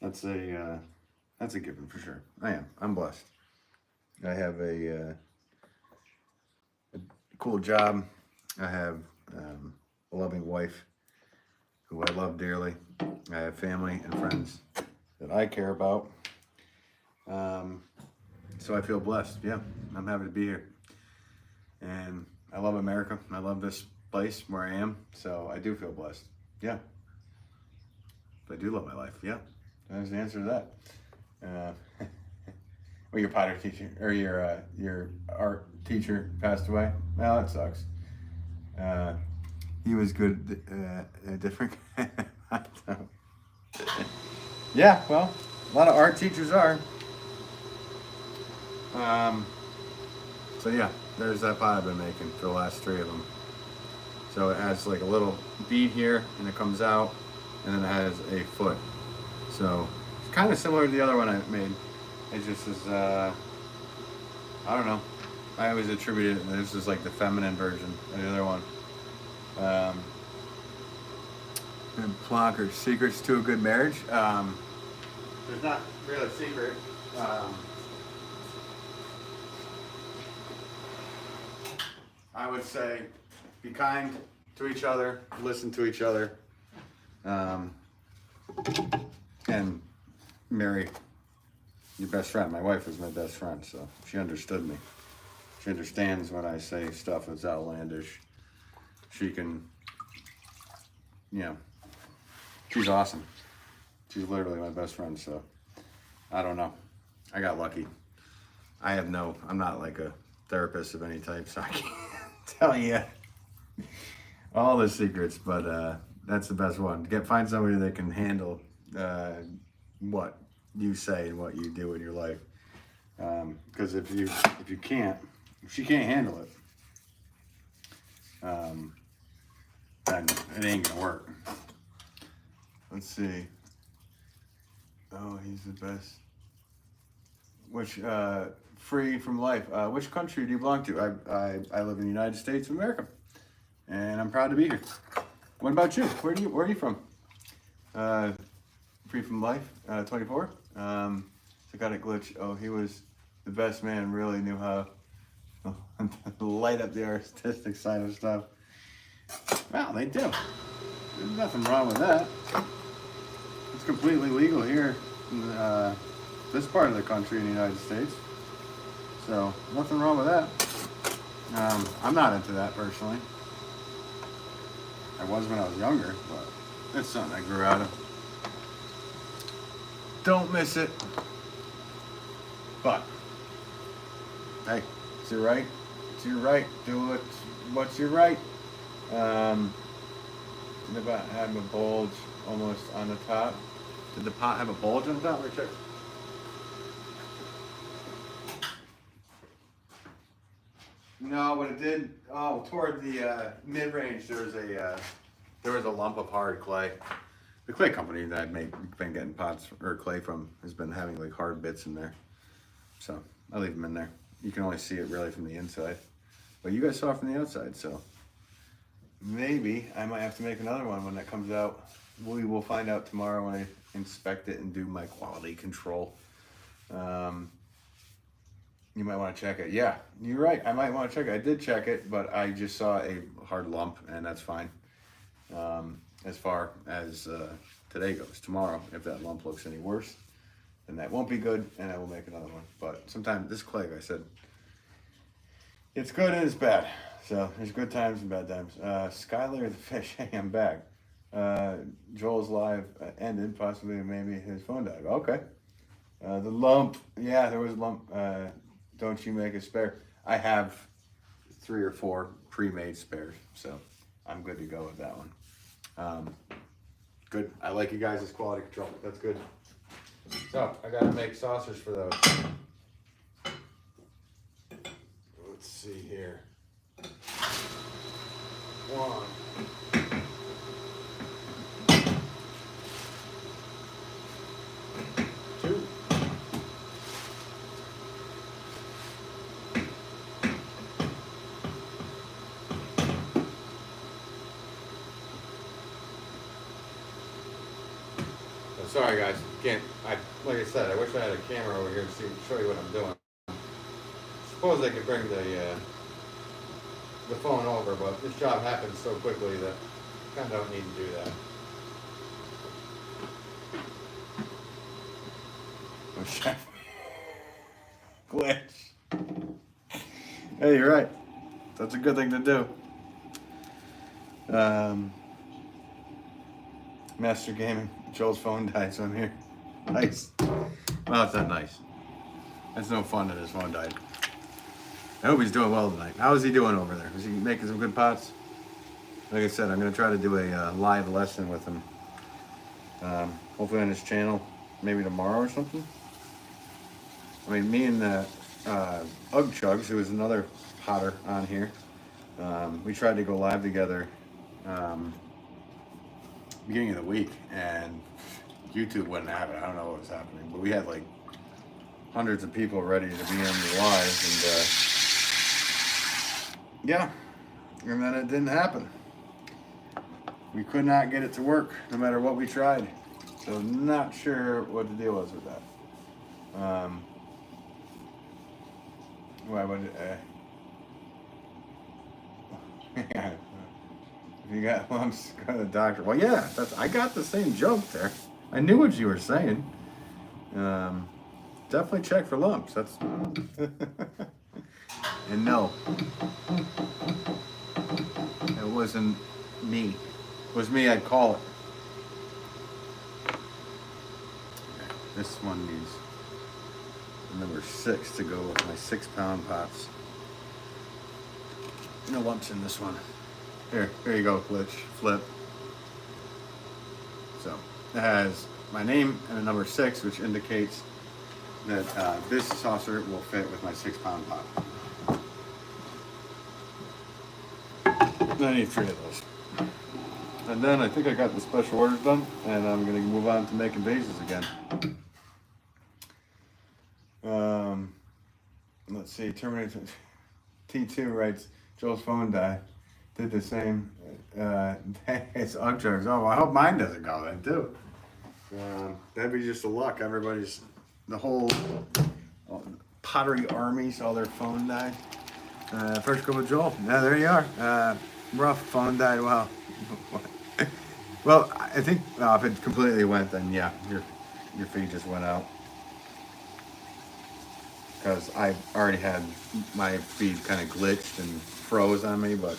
That's a given for sure. I am. I'm blessed. I have a cool job. I have a loving wife who I love dearly. I have family and friends that I care about. So I feel blessed. Yeah, I'm happy to be here. And I love America. I love this place where I am. So I do feel blessed. Yeah. I do love my life. Yeah. That's the answer to that. Well, your pottery teacher or your art teacher passed away. Well, that sucks. He was good. Different. Yeah. Well, a lot of art teachers are. So yeah, there's that pot I've been making for the last 3 of them. So it has like a little bead here, and it comes out, and then it has a foot. So it's kind of similar to the other one I made. It just is, I don't know. I always attributed it, this is like the feminine version of the other one. And Plonker, secrets to a good marriage. There's not really a secret. I would say be kind to each other, listen to each other, and marry your best friend. My wife is my best friend, so she understood me. She understands when I say stuff that's outlandish. She can, she's awesome. She's literally my best friend, so I don't know. I got lucky. I'm not like a therapist of any type, so I can't tell you all the secrets, but that's the best one. Find somebody that can handle what you say and what you do in your life. Because if she can't handle it, then it ain't gonna work. Let's see. Oh, he's the best. Which free from life. Which country do you belong to? I live in the United States of America, and I'm proud to be here. What about you? Where are you from? Free from life. 24. So got a glitch. Oh, he was the best man. Really knew how to light up the artistic side of stuff. Well, they do. There's nothing wrong with that. It's completely legal here in this part of the country in the United States. So, nothing wrong with that. I'm not into that personally. I was when I was younger, but it's something I grew out of. Don't miss it. But Hey, it's your right. It's your right. Do what's your right. Did the pot have a bulge almost on the top? Did the pot have a bulge on the top? Let me check. No, but it did. Oh, toward the mid-range, there was a lump of hard clay. The clay company that I've been getting pots or clay from has been having like hard bits in there, so I leave them in there. You can only see it really from the inside, but you guys saw it from the outside, so maybe I might have to make another one when that comes out. We will find out tomorrow when I inspect it and do my quality control. You might want to check it. Yeah, you're right. I might want to check it. I did check it, but I just saw a hard lump, and that's fine. As far as today goes, tomorrow, if that lump looks any worse, then that won't be good, and I will make another one. But sometimes this clay, like I said, it's good and it's bad. So there's good times and bad times. Skylar the fish, hey, I'm back. Joel's live ended, possibly maybe his phone died. Okay. The lump, yeah, there was a lump. Don't you make a spare? I have 3 or 4 pre-made spares, so I'm good to go with that one. Good. I like you guys' quality control. That's good. So I gotta make saucers for those. Let's see here. 1. Sorry guys, like I said, I wish I had a camera over here to show you what I'm doing. Suppose I could bring the phone over, but this job happens so quickly that I kind of don't need to do that. Oh, chef. Glitch. Hey, you're right. That's a good thing to do. Master Gaming. Joel's phone died, so I'm here. Nice. Well, it's not nice. That's no fun that his phone died. I hope he's doing well tonight. How is he doing over there? Is he making some good pots? Like I said, I'm going to try to do a live lesson with him. Hopefully on his channel, maybe tomorrow or something. I mean, me and Ugg Chugs, who is another potter on here, we tried to go live together beginning of the week, and YouTube wouldn't have it. I don't know what was happening, but we had like hundreds of people ready to be on the live, and yeah, and then it didn't happen. We could not get it to work no matter what we tried, so not sure what the deal was with that. Why would it? If you got lumps, go to the doctor. Well, yeah, I got the same joke there. I knew what you were saying. Definitely check for lumps. That's and no, it wasn't me. If it was me, I'd call it. This one needs number 6 to go with my 6-pound pots. No lumps in this one. Here you go, flip. So it has my name and a number 6, which indicates that this saucer will fit with my 6-pound pot. I need 3 of those. And then I think I got the special orders done, and I'm going to move on to making vases again. Let's see, Terminator T2 writes, Joel's phone died. Did the same. It's Ugg Chugs. Oh, well, I hope mine doesn't go then too. That'd be just a luck. The whole pottery army saw their phone die. First go with Joel. Yeah, there you are. Rough phone died. Wow. Well, I think if it completely went, then yeah, your feed just went out. Because I already had my feed kind of glitched and froze on me, but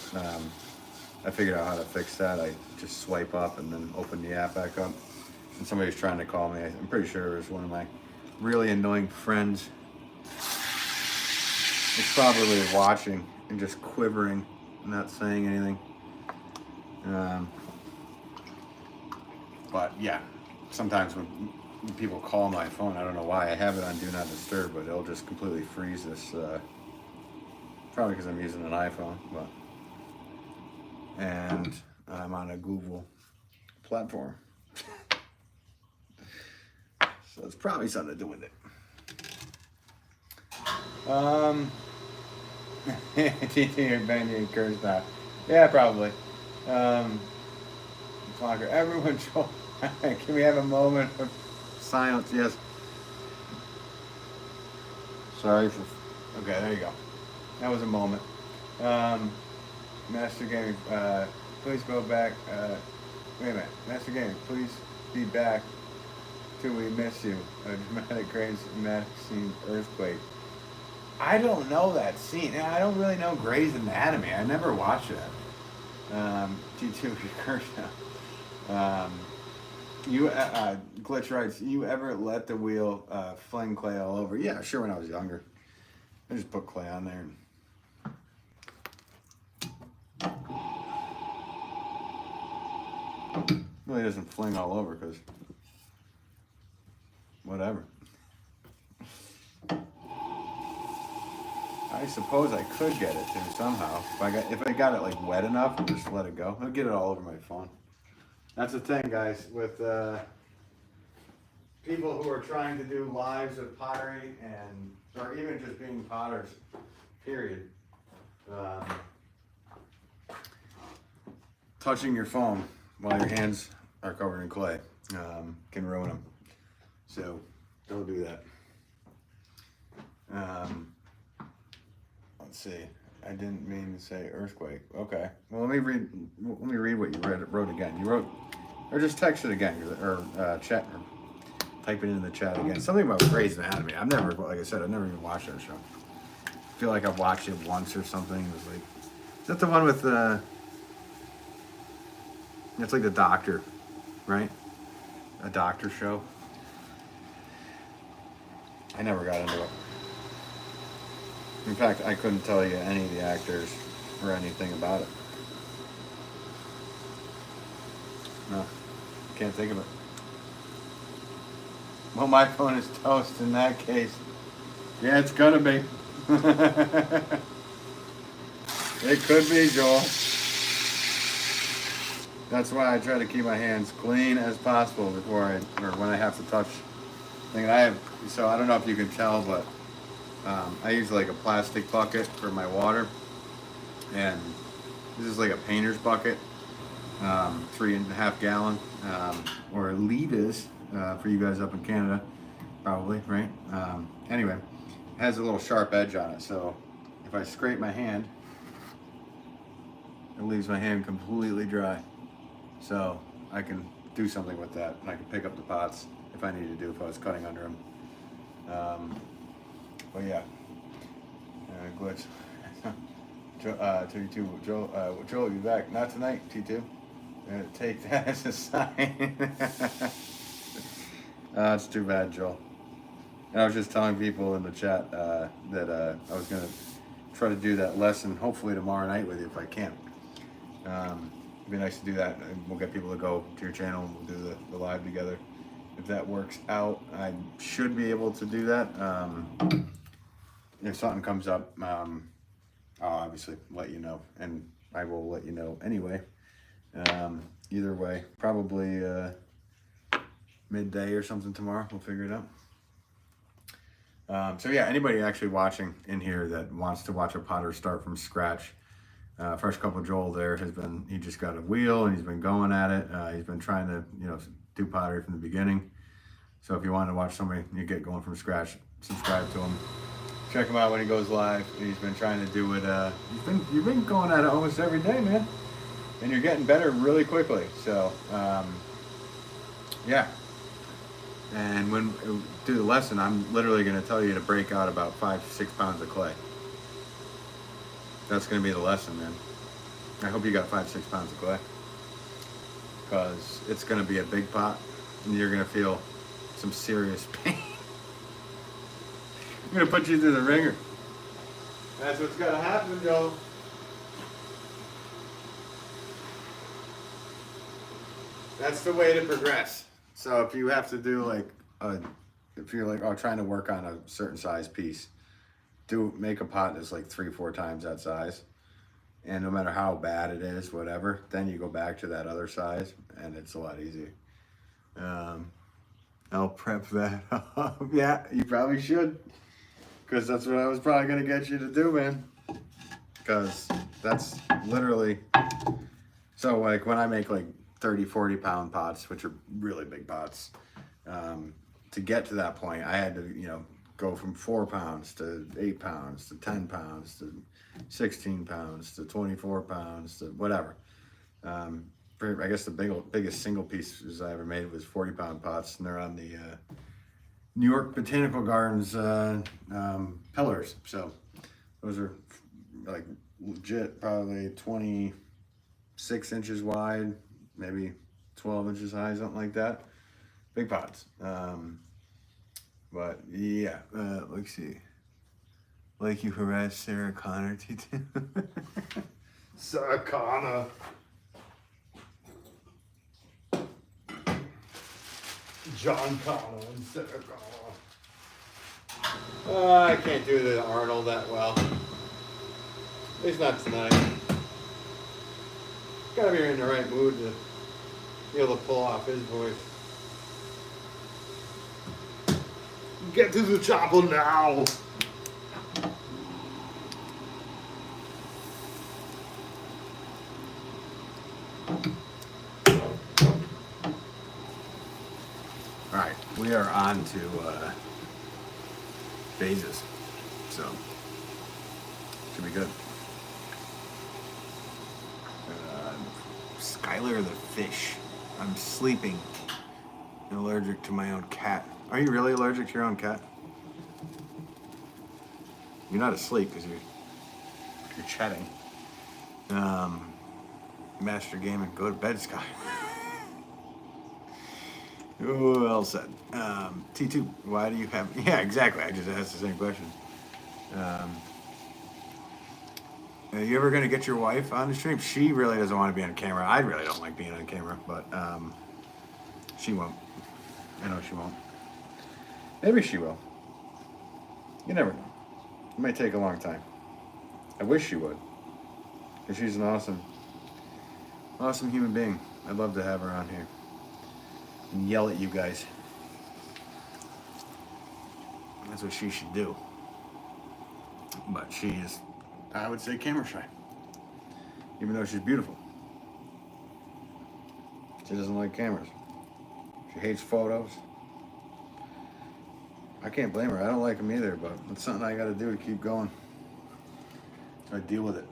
I figured out how to fix that. I just swipe up and then open the app back up. And somebody was trying to call me. I'm pretty sure it was one of my really annoying friends. It's probably watching and just quivering, not saying anything. But yeah, sometimes when people call my phone, I don't know why, I have it on Do Not Disturb, but it'll just completely freeze this. Probably because I'm using an iPhone, but and I'm on a Google platform. So it's probably something to do with it. TT Benny curse that. Yeah, probably. Clocker. Everyone, can we have a moment of silence? Yes. Sorry for. Okay, there you go. That was a moment. Master Gaming, please go back. Wait a minute. Master Gaming, please be back till we miss you. A dramatic Grace Maxine earthquake. I don't know that scene. I don't really know Grey's Anatomy. I never watched that. T2 curse now. You Glitch writes, you ever let the wheel fling clay all over? Yeah, sure. When I was younger, I just put clay on there. And really doesn't fling all over because whatever. I suppose I could get it to somehow. If I got it like wet enough, I'll just let it go. I'll get it all over my phone. That's the thing, guys, with people who are trying to do lives of pottery or even just being potters, period. Touching your phone while your hands are covered in clay can ruin them. So don't do that. Let's see. I didn't mean to say earthquake. Okay. Well, let me read what you wrote again. You wrote, or just text it again, or chat, or type it into the chat again. Something about Grey's Anatomy. I've never, like I said, I've never even watched that show. I feel like I've watched it once or something. It was like, is that the one with it's like the doctor, right? A doctor show. I never got into it. In fact, I couldn't tell you any of the actors or anything about it. No, can't think of it. Well, my phone is toast in that case. Yeah, it's gonna be. It could be, Joel. That's why I try to keep my hands clean as possible before or when I have to touch thing. So I don't know if you can tell, but I use like a plastic bucket for my water, and this is like a painter's bucket, 3.5 gallon, or liters for you guys up in Canada, probably, right? Anyway, it has a little sharp edge on it, so if I scrape my hand, it leaves my hand completely dry. So I can do something with that, and I can pick up the pots if I need to if I was cutting under them. But yeah, glitch. T2, Joel will be back. Not tonight, T2. Take that as a sign. It's too bad, Joel. And I was just telling people in the chat that I was going to try to do that lesson, hopefully tomorrow night with you if I can. It'd be nice to do that. And we'll get people to go to your channel and we'll do the live together. If that works out, I should be able to do that. If something comes up, I'll obviously let you know, and I will let you know anyway. Either way, probably midday or something tomorrow. We'll figure it out. So yeah, anybody actually watching in here that wants to watch a potter start from scratch, first couple Joel there he just got a wheel and he's been going at it. He's been trying to, do pottery from the beginning. So if you want to watch somebody you get going from scratch, subscribe to him. Check him out when he goes live. He's been trying to do it. You've been going at it almost every day, man, and you're getting better really quickly. So yeah. And when we do the lesson, I'm literally going to tell you to break out about 5-6 pounds of clay. That's going to be the lesson, man. I hope you got 5-6 pounds of clay, because it's going to be a big pot, and you're going to feel some serious pain. I'm going to put you through the ringer. That's what's gotta happen, Joe. That's the way to progress. So if you have to do like if you're like trying to work on a certain size piece, make a pot that's like 3-4 times that size, and no matter how bad it is, whatever, then you go back to that other size, and it's a lot easier. I'll prep that up. Yeah, you probably should, because that's what I was probably gonna get you to do, man. Because that's literally so like when I make like 30-40 pound pots, which are really big pots, to get to that point I had to go from 4 pounds to 8 pounds to 10 pounds to 16 pounds to 24 pounds to whatever. I guess the biggest single pieces I ever made was 40-pound pots, and they're on the New York Botanical Gardens pillars. So those are like legit, probably 26 inches wide, maybe 12 inches high, something like that. Big pots. But yeah, let's see. Like you harassed Sarah Connor, T2. Sarah Connor. John Connor and Sarah Connor. I can't do the Arnold that well. At least not tonight. Gotta be in the right mood to be able to pull off his voice. Get to the chopper now! Alright, we are on to Vases. So, should be good. Skylar the fish. I'm sleeping. I'm allergic to my own cat. Are you really allergic to your own cat? You're not asleep because you're chatting. Master Gaming, go to bed, Sky. Well said. T2, why do you have... Yeah, exactly. I just asked the same question. Are you ever going to get your wife on the stream? She really doesn't want to be on camera. I really don't like being on camera, but she won't. I know she won't. Maybe she will. You never know. It might take a long time. I wish she would. Because she's an awesome human being. I'd love to have her on here and yell at you guys. That's what she should do. But she is, I would say, camera shy. Even though she's beautiful. She doesn't like cameras. She hates photos. I can't blame her. I don't like them either, but it's something I got to do to keep going. I deal with it.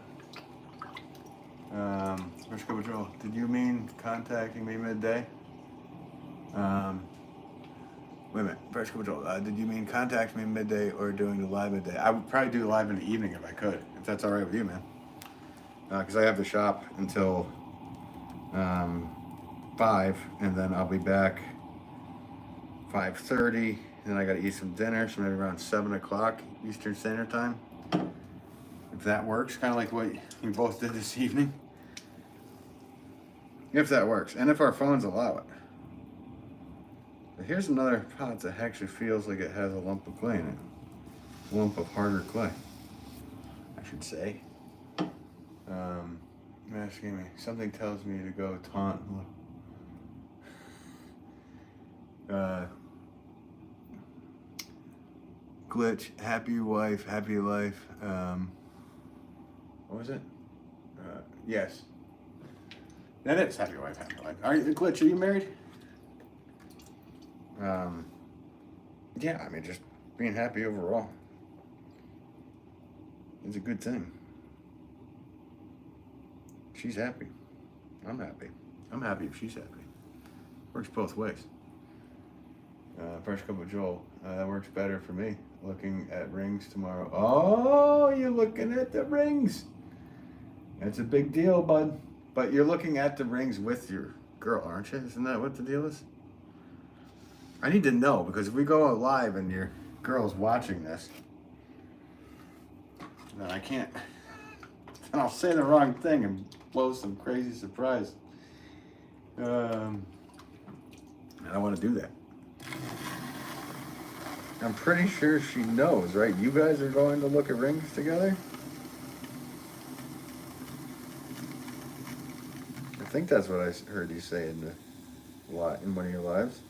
First couple Joel, did you mean contacting me midday? Wait a minute. First couple Joel, did you mean contact me midday or doing the live midday? I would probably do the live in the evening if I could, if that's all right with you, man. Because I have the shop until 5, and then I'll be back 5:30. Then I got to eat some dinner, so maybe around 7 o'clock Eastern Standard Time. If that works, kind of like what you both did this evening. If that works, and if our phones allow it. But here's another pot that actually feels like it has a lump of clay in it. A lump of harder clay, I should say. Asking me. Something tells me to go taunt. Glitch, happy wife, happy life. What was it? Yes. That is happy wife, happy life. Are you, Glitch, are you married? Yeah, I mean, just being happy overall. It's a good thing. She's happy. I'm happy. I'm happy if she's happy. Works both ways. First couple of Joel. That works better for me. Looking at rings tomorrow. Oh, you're looking at the rings. That's a big deal, bud. But you're looking at the rings with your girl, aren't you? Isn't that what the deal is? I need to know, because if we go live and your girl's watching this, then I can't, then I'll say the wrong thing and blow some crazy surprise. I don't want to do that. I'm pretty sure she knows, right? You guys are going to look at rings together? I think that's what I heard you say in one of your lives.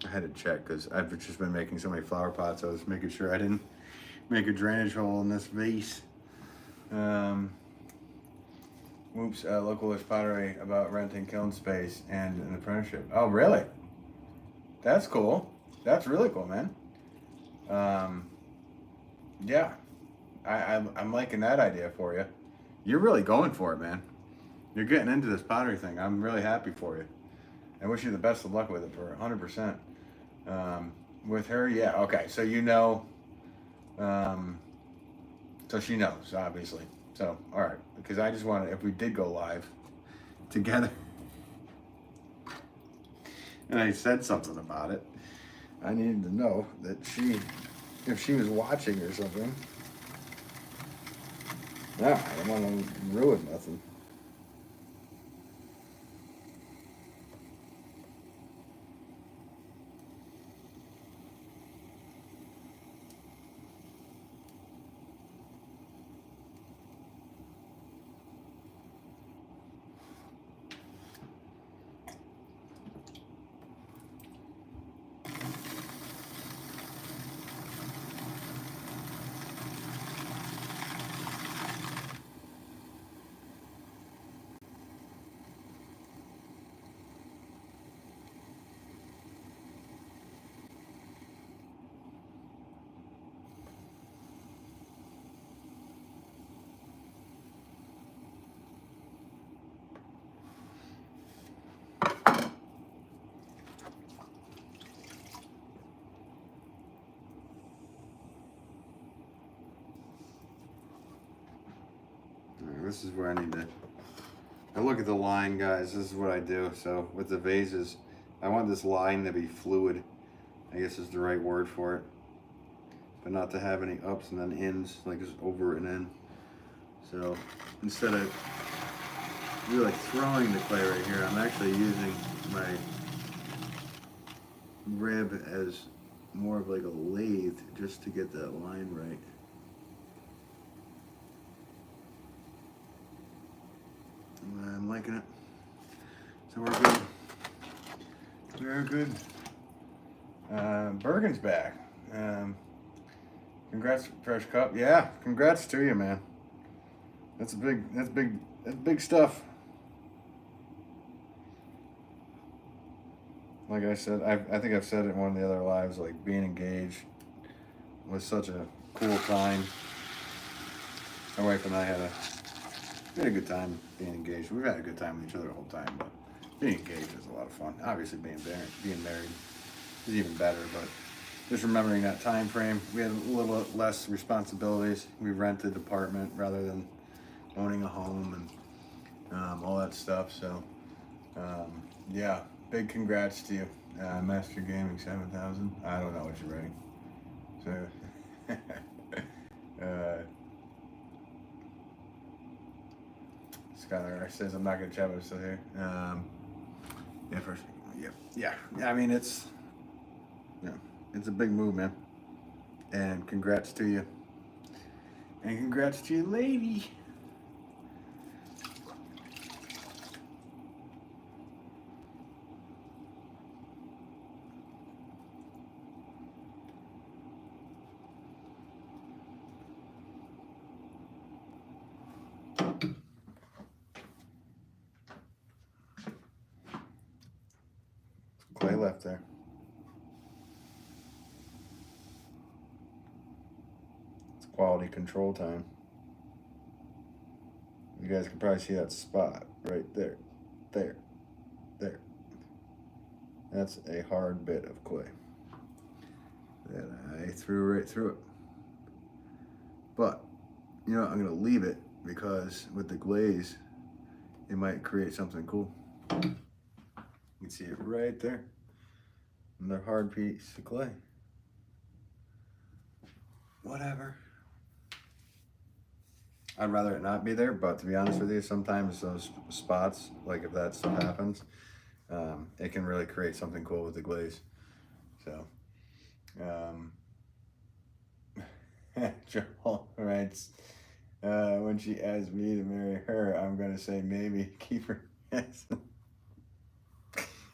I had to check because I've just been making so many flower pots. I was making sure I didn't make a drainage hole in this vase. Whoops, localist pottery about renting kiln space and an apprenticeship. Oh, really? That's cool. That's really cool, man. Yeah, I'm liking that idea for you. You're really going for it, man. You're getting into this pottery thing. I'm really happy for you. I wish you the best of luck with it for 100%. With her, yeah, okay. So you know, so she knows, obviously. So, all right, because I just wanted, if we did go live together, and I said something about it, I needed to know that if she was watching or something. No, I don't want to ruin nothing. This is where I need to. I look at the line, guys. This is what I do. So with the vases, I want this line to be fluid. I guess is the right word for it, but not to have any ups and then ins, like just over and in. So instead of really throwing the clay right here, I'm actually using my rib as more of like a lathe just to get that line right. I'm liking it. So we're good. Very good. Bergen's back. Congrats, Fresh Cup. Yeah, congrats to you, man. That's big stuff. Like I said, I think I've said it in one of the other lives, like being engaged was such a cool time. My wife and I we had a good time being engaged. We've had a good time with each other the whole time, but being engaged is a lot of fun. Obviously, being married is even better, but just remembering that time frame. We had a little less responsibilities. We rented an apartment rather than owning a home and all that stuff. So, yeah, big congrats to you. Master Gaming 7000. I don't know what you're writing. So, Skylar says I'm not gonna chat, but I'm still here. Yeah, first, yeah. I mean, it's a big move, man. And congrats to you. And congrats to you, lady. Clay left there. It's quality control time. You guys can probably see that spot right there. There. That's a hard bit of clay that I threw right through it. But, I'm going to leave it because with the glaze, it might create something cool. You can see it right there. Another hard piece of clay. Whatever. I'd rather it not be there, but to be honest with you, sometimes those spots, like if that stuff happens, it can really create something cool with the glaze. So, Joel writes, when she asks me to marry her, I'm gonna say maybe, keep her. Yes.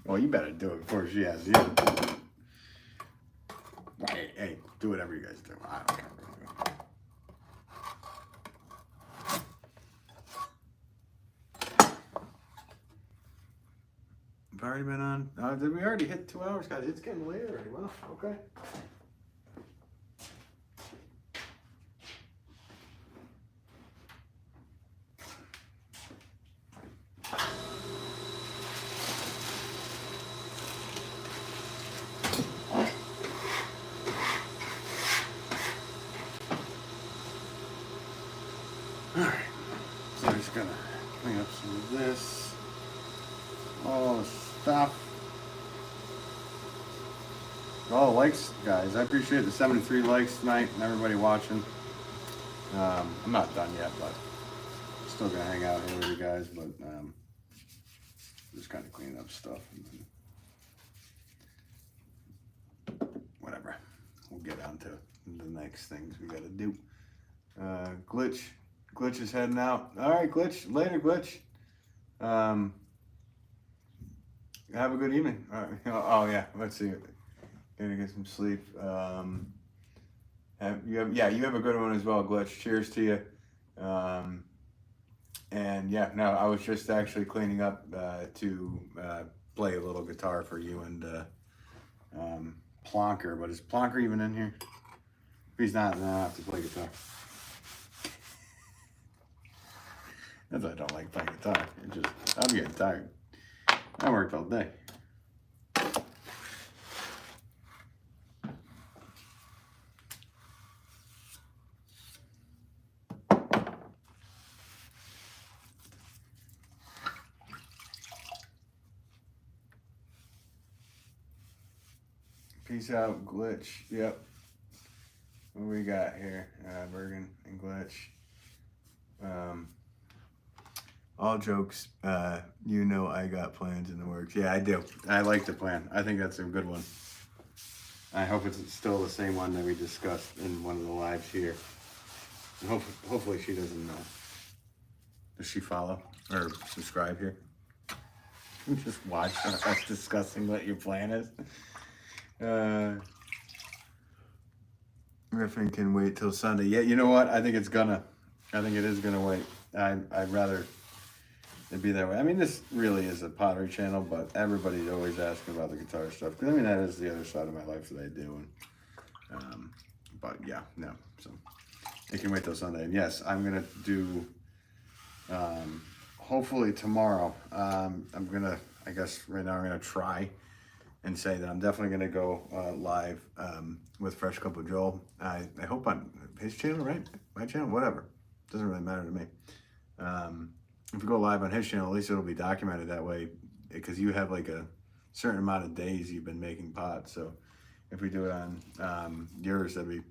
Well, you better do it before she asks you. Hey, do whatever you guys do. I don't care. I've already been on. Did we already hit 2 hours, guys? It's getting late already. Well, okay. Alright, so I'm just gonna clean up some of this. All the stuff. All the likes, guys. I appreciate the 73 likes tonight and everybody watching. I'm not done yet, but still gonna hang out here with you guys, but just kind of cleaning up stuff. And whatever. We'll get on to the next things we gotta do. Glitch is heading out. All right, Glitch. Later, Glitch. Have a good evening. All right. Oh yeah. Let's see. Gonna get some sleep. You have a good one as well, Glitch. Cheers to you. And yeah, no, I was just actually cleaning up to play a little guitar for you and Plonker. But is Plonker even in here? If he's not, then I have to play guitar. That's why I don't like playing guitar. I'm getting tired. I worked all day. Peace out, Glitch. Yep. What we got here? Bergen and Glitch. All jokes, you know I got plans in the works. Yeah, I do. I like the plan. I think that's a good one. I hope it's still the same one that we discussed in one of the lives here. And hopefully she doesn't know. Does she follow or subscribe here? Just watch us discussing what your plan is. Griffin can wait till Sunday. Yeah, you know what? I think it is gonna wait. I'd rather it be that way. I mean, this really is a pottery channel, but everybody's always asking about the guitar stuff. Because I mean, that is the other side of my life that I do. And, but yeah, no. So it can wait till Sunday. And yes, I'm gonna do. Hopefully tomorrow. I guess right now I'm gonna try and say that I'm definitely gonna go live with Fresh Cup with Joel. I hope on his channel, right? My channel, whatever. Doesn't really matter to me. If you go live on his channel, at least it'll be documented that way, because you have like a certain amount of days you've been making pots. So if we do it on yours, that'd be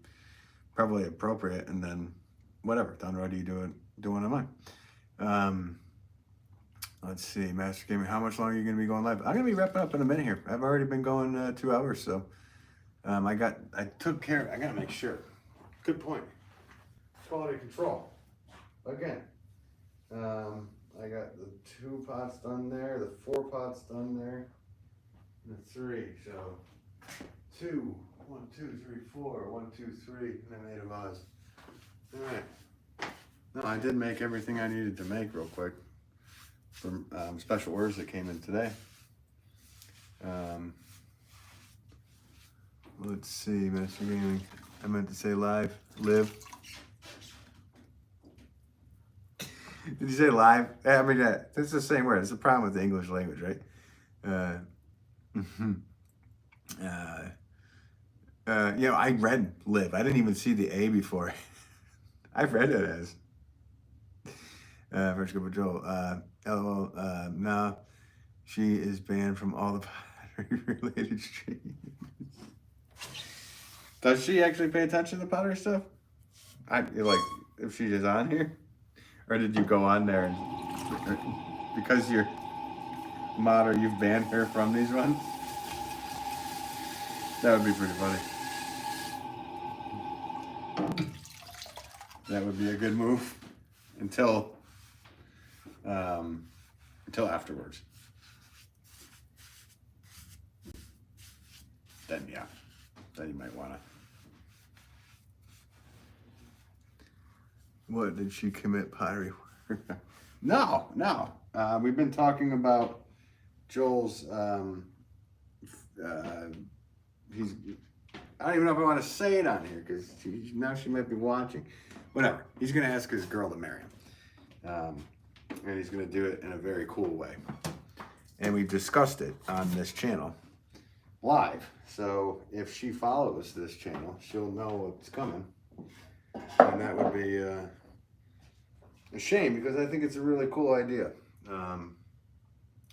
probably appropriate. And then whatever, down the road you do one on mine. Let's see, Master Gaming, how much longer are you going to be going live? I'm going to be wrapping up in a minute here. I've already been going 2 hours, so I took care. I got to make sure. Good point. Quality control. Again, I got the 2 pots done there, the 4 pots done there, and the 3. So 2, 1, 2, 3, 4, 1, 2, 3, and I made a vase. All right. No, I did make everything I needed to make real quick. From special orders that came in today. Let's see, Master Gaming. I meant to say live. Did you say live? I mean, that's the same word. It's the problem with the English language, right? I read live. I didn't even see the A before. I read it as Fresh Cup of Joel. LOL. No, she is banned from all the pottery-related streams. Does she actually pay attention to pottery stuff? I like if she is on here, or did you go on there and because you're mod or you've banned her from these ones? That would be pretty funny. That would be a good move until afterwards. Then yeah, then you might wanna. What, did she commit pottery work? No. We've been talking about Joel's. He's. I don't even know if I want to say it on here because now she might be watching. Whatever. He's gonna ask his girl to marry him, and he's gonna do it in a very cool way. And we've discussed it on this channel live. So if she follows this channel, she'll know what's coming. And that would be a shame because I think it's a really cool idea. I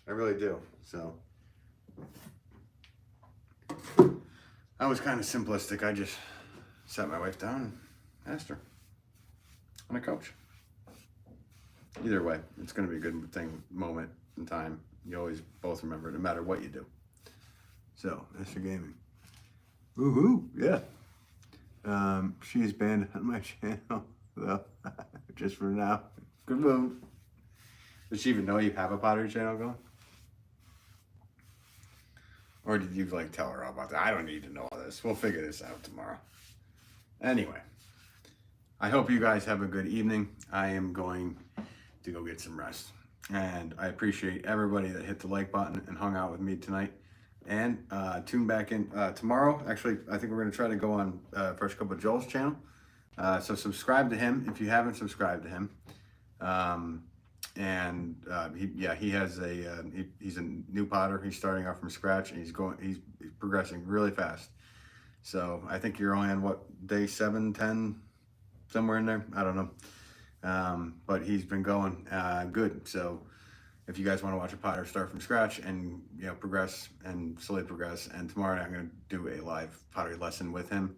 really do. So I was kind of simplistic. I just sat my wife down and asked her on a couch. Either way, it's going to be a good thing, moment in time. You always both remember it, no matter what you do. So that's your gaming. Woohoo! Yeah. She is banned on my channel, though, just for now. Good move. Does she even know you have a pottery channel going? Or did you like tell her all about that? I don't need to know all this. We'll figure this out tomorrow. Anyway, I hope you guys have a good evening. I am going to go get some rest. And I appreciate everybody that hit the like button and hung out with me tonight. And tune back in tomorrow. Actually, I think we're going to try to go on Fresh Cup of Joel's channel. So subscribe to him if you haven't subscribed to him. He has he's a new potter. He's starting off from scratch, and he's progressing really fast. So I think you're only on what, day 7, 10, somewhere in there. I don't know. But he's been going good. So if you guys want to watch a potter start from scratch and progress and slowly progress, and tomorrow night I'm going to do a live pottery lesson with him,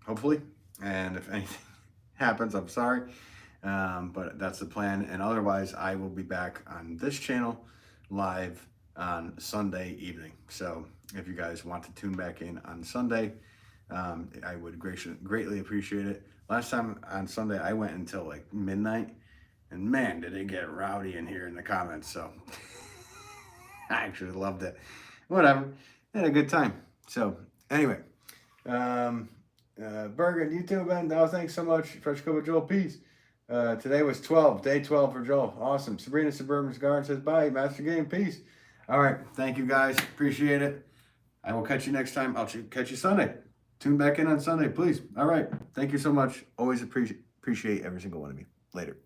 hopefully. And if anything happens, I'm sorry, but that's the plan. And otherwise, I will be back on this channel live on Sunday evening. So if you guys want to tune back in on Sunday, I would greatly appreciate it. Last time on Sunday, I went until like midnight. And man, did it get rowdy in here in the comments. So I actually loved it. Whatever. Had a good time. So anyway, Bergen, YouTube, and thanks so much. Fresh Cup of Joel, peace. Today was day 12 for Joel. Awesome. Sabrina Suburban's Garden says bye. Master Game, peace. All right. Thank you guys. Appreciate it. I will catch you next time. I'll catch you Sunday. Tune back in on Sunday, please. All right. Thank you so much. Always appreciate every single one of you. Later.